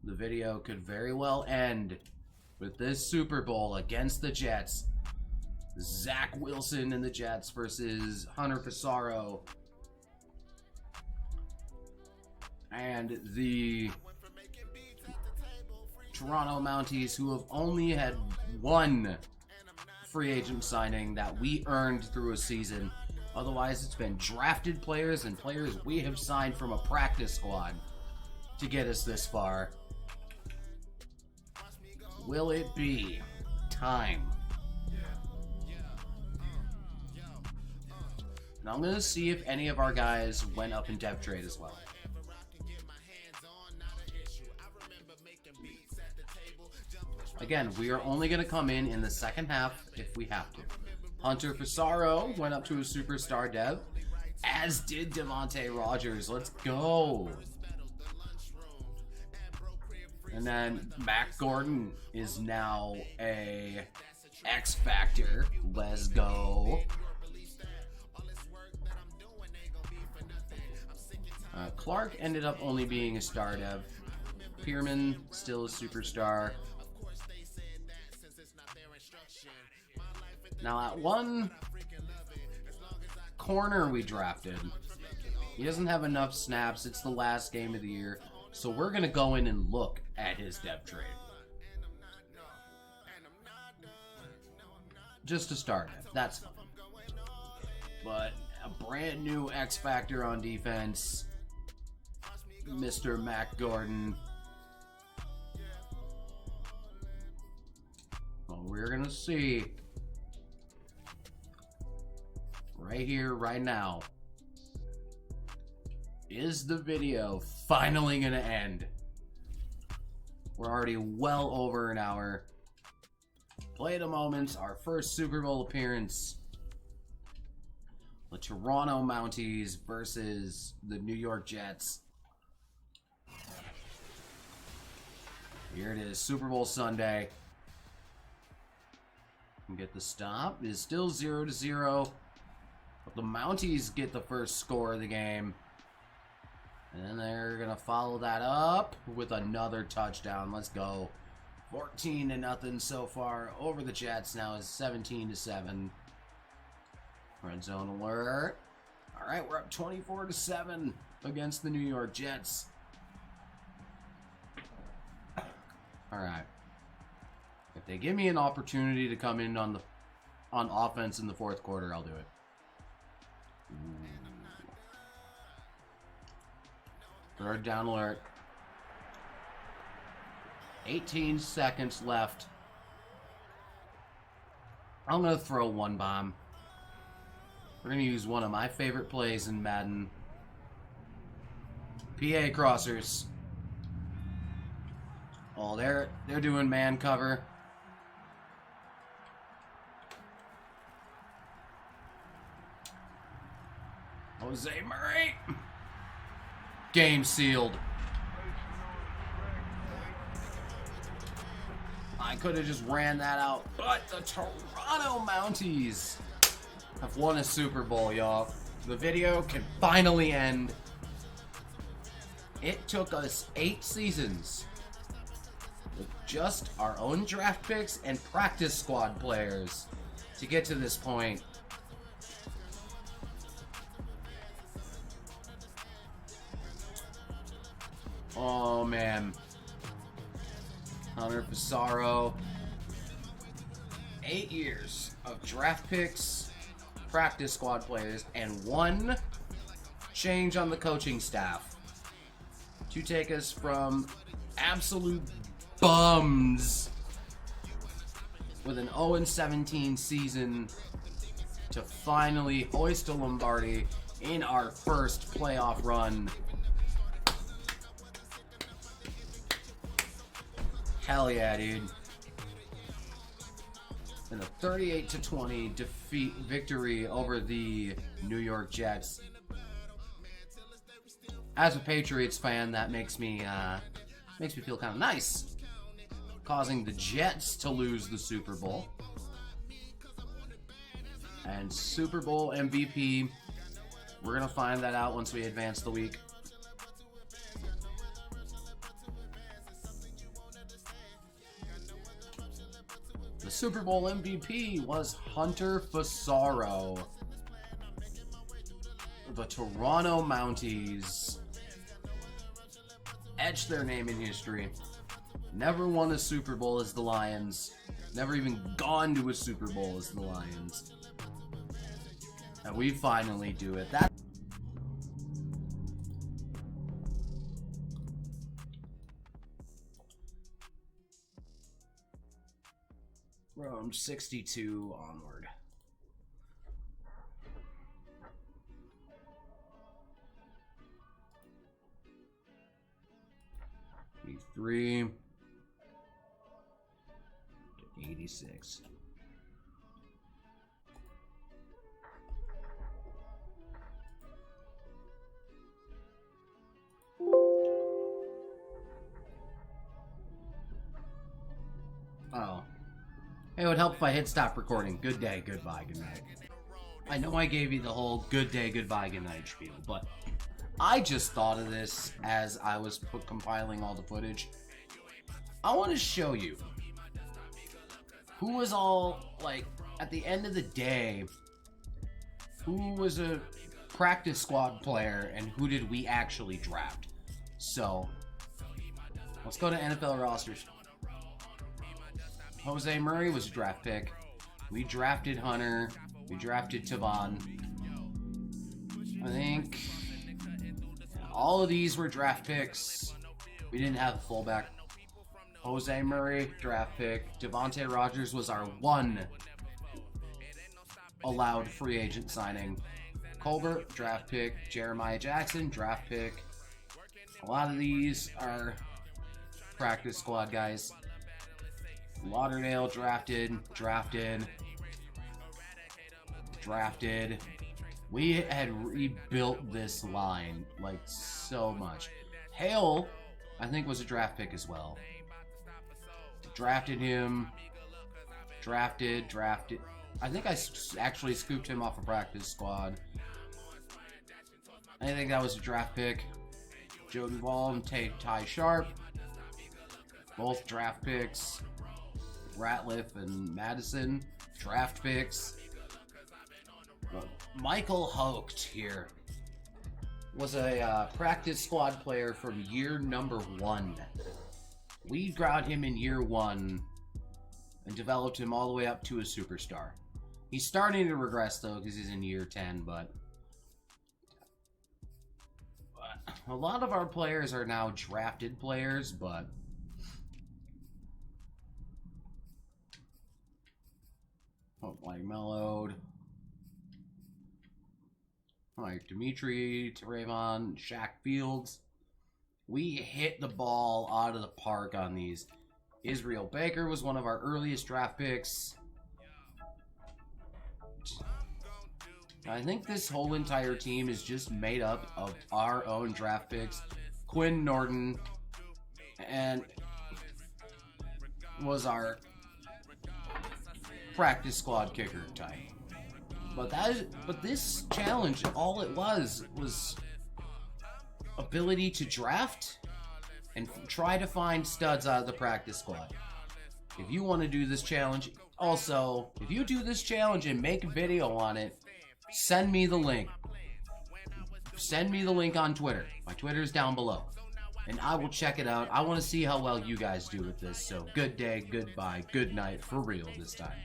The video could very well end with this Super Bowl against the Jets. Zach Wilson and the Jets versus Hunter Fasaro and the Toronto Mounties, who have only had 1 free agent signing that we earned through a season. Otherwise, it's been drafted players and players we have signed from a practice squad to get us this far. Will it be time? And I'm going to see if any of our guys went up in depth trade as well. Again, we are only going to come in the second half if we have to. Hunter Fasaro went up to a superstar dev, as did Devontae Rogers. Let's go. And then Mac Gordon is now a X Factor. Let's go. Clark ended up only being a star dev. Pierman, still a superstar. Now, at one corner we drafted, he doesn't have enough snaps. It's the last game of the year. So we're going to go in and look at his depth trade. Just to start it. That's fine. But a brand new X Factor on defense, Mr. Mac Gordon. Well, we're going to see right here, right now. Is the video finally going to end? We're already well over an hour. Play of the moments, our first Super Bowl appearance. The Toronto Mounties versus the New York Jets. Here it is, Super Bowl Sunday. Get the stop. It's still 0-0. But the Mounties get the first score of the game. And then they're going to follow that up with another touchdown. Let's go. 14-0 so far over the Jets. Now it's 17-7. Red zone alert. All right, we're up 24-7 against the New York Jets. All right. If they give me an opportunity to come in on offense in the fourth quarter, I'll do it. Third down alert. 18 seconds left. I'm going to throw one bomb. We're going to use one of my favorite plays in Madden. PA crossers. Oh, they're doing man cover. Jose Murray. Game sealed. I could have just ran that out, but the Toronto Mounties have won a Super Bowl, y'all. The video can finally end. It took us 8 seasons with just our own draft picks and practice squad players to get to this point. Oh, man. Hunter Pissarro. 8 years of draft picks, practice squad players, and 1 change on the coaching staff to take us from absolute bums with an 0-17 season to finally hoist a Lombardi in our first playoff run. Hell yeah, dude. And a 38-20 victory over the New York Jets. As a Patriots fan, that makes me feel kind of nice. Causing the Jets to lose the Super Bowl. And Super Bowl MVP, we're going to find that out once we advance the week. The Super Bowl MVP was Hunter Pissarro. The Toronto Mounties etched their name in history. Never won a Super Bowl as the Lions. Never even gone to a Super Bowl as the Lions. And we finally do it. That from 62 onward. Three to 86. Oh. It would help if I hit stop recording. Good day, goodbye, good night. I know I gave you the whole good day, goodbye, good night spiel, but I just thought of this as I was compiling all the footage. I want to show you who was all, like, at the end of the day, who was a practice squad player and who did we actually draft. So, let's go to NFL rosters. Jose Murray was a draft pick. We drafted Hunter. We drafted Tavon. I think all of these were draft picks. We didn't have a fullback. Jose Murray, draft pick. Devontae Rogers was our one allowed free agent signing. Colbert, draft pick. Jeremiah Jackson, draft pick. A lot of these are practice squad guys. Lauderdale, drafted. We had rebuilt this line, like, so much. Hale, I think, was a draft pick as well. Drafted him. Drafted. I think I actually scooped him off a practice squad. I think that was a draft pick. Joe Duvall and Ty Sharp, both draft picks. Ratliff and Madison, draft picks. Michael Hocht here was a practice squad player from year number 1. We got him in year 1 and developed him all the way up to a superstar. He's starting to regress though because he's in year 10, but a lot of our players are now drafted players, but like mellowed. Like Dimitri, Trayvon, Shaq Fields. We hit the ball out of the park on these. Israel Baker was one of our earliest draft picks. I think this whole entire team is just made up of our own draft picks. Quinn Norton and was our practice squad kicker type. But this challenge, all it was ability to draft and try to find studs out of the practice squad. If you want to do this challenge, also, if you do this challenge and make a video on it, send me the link. Send me the link on Twitter. My Twitter is down below. And I will check it out. I want to see how well you guys do with this. So, good day, goodbye, good night, for real this time.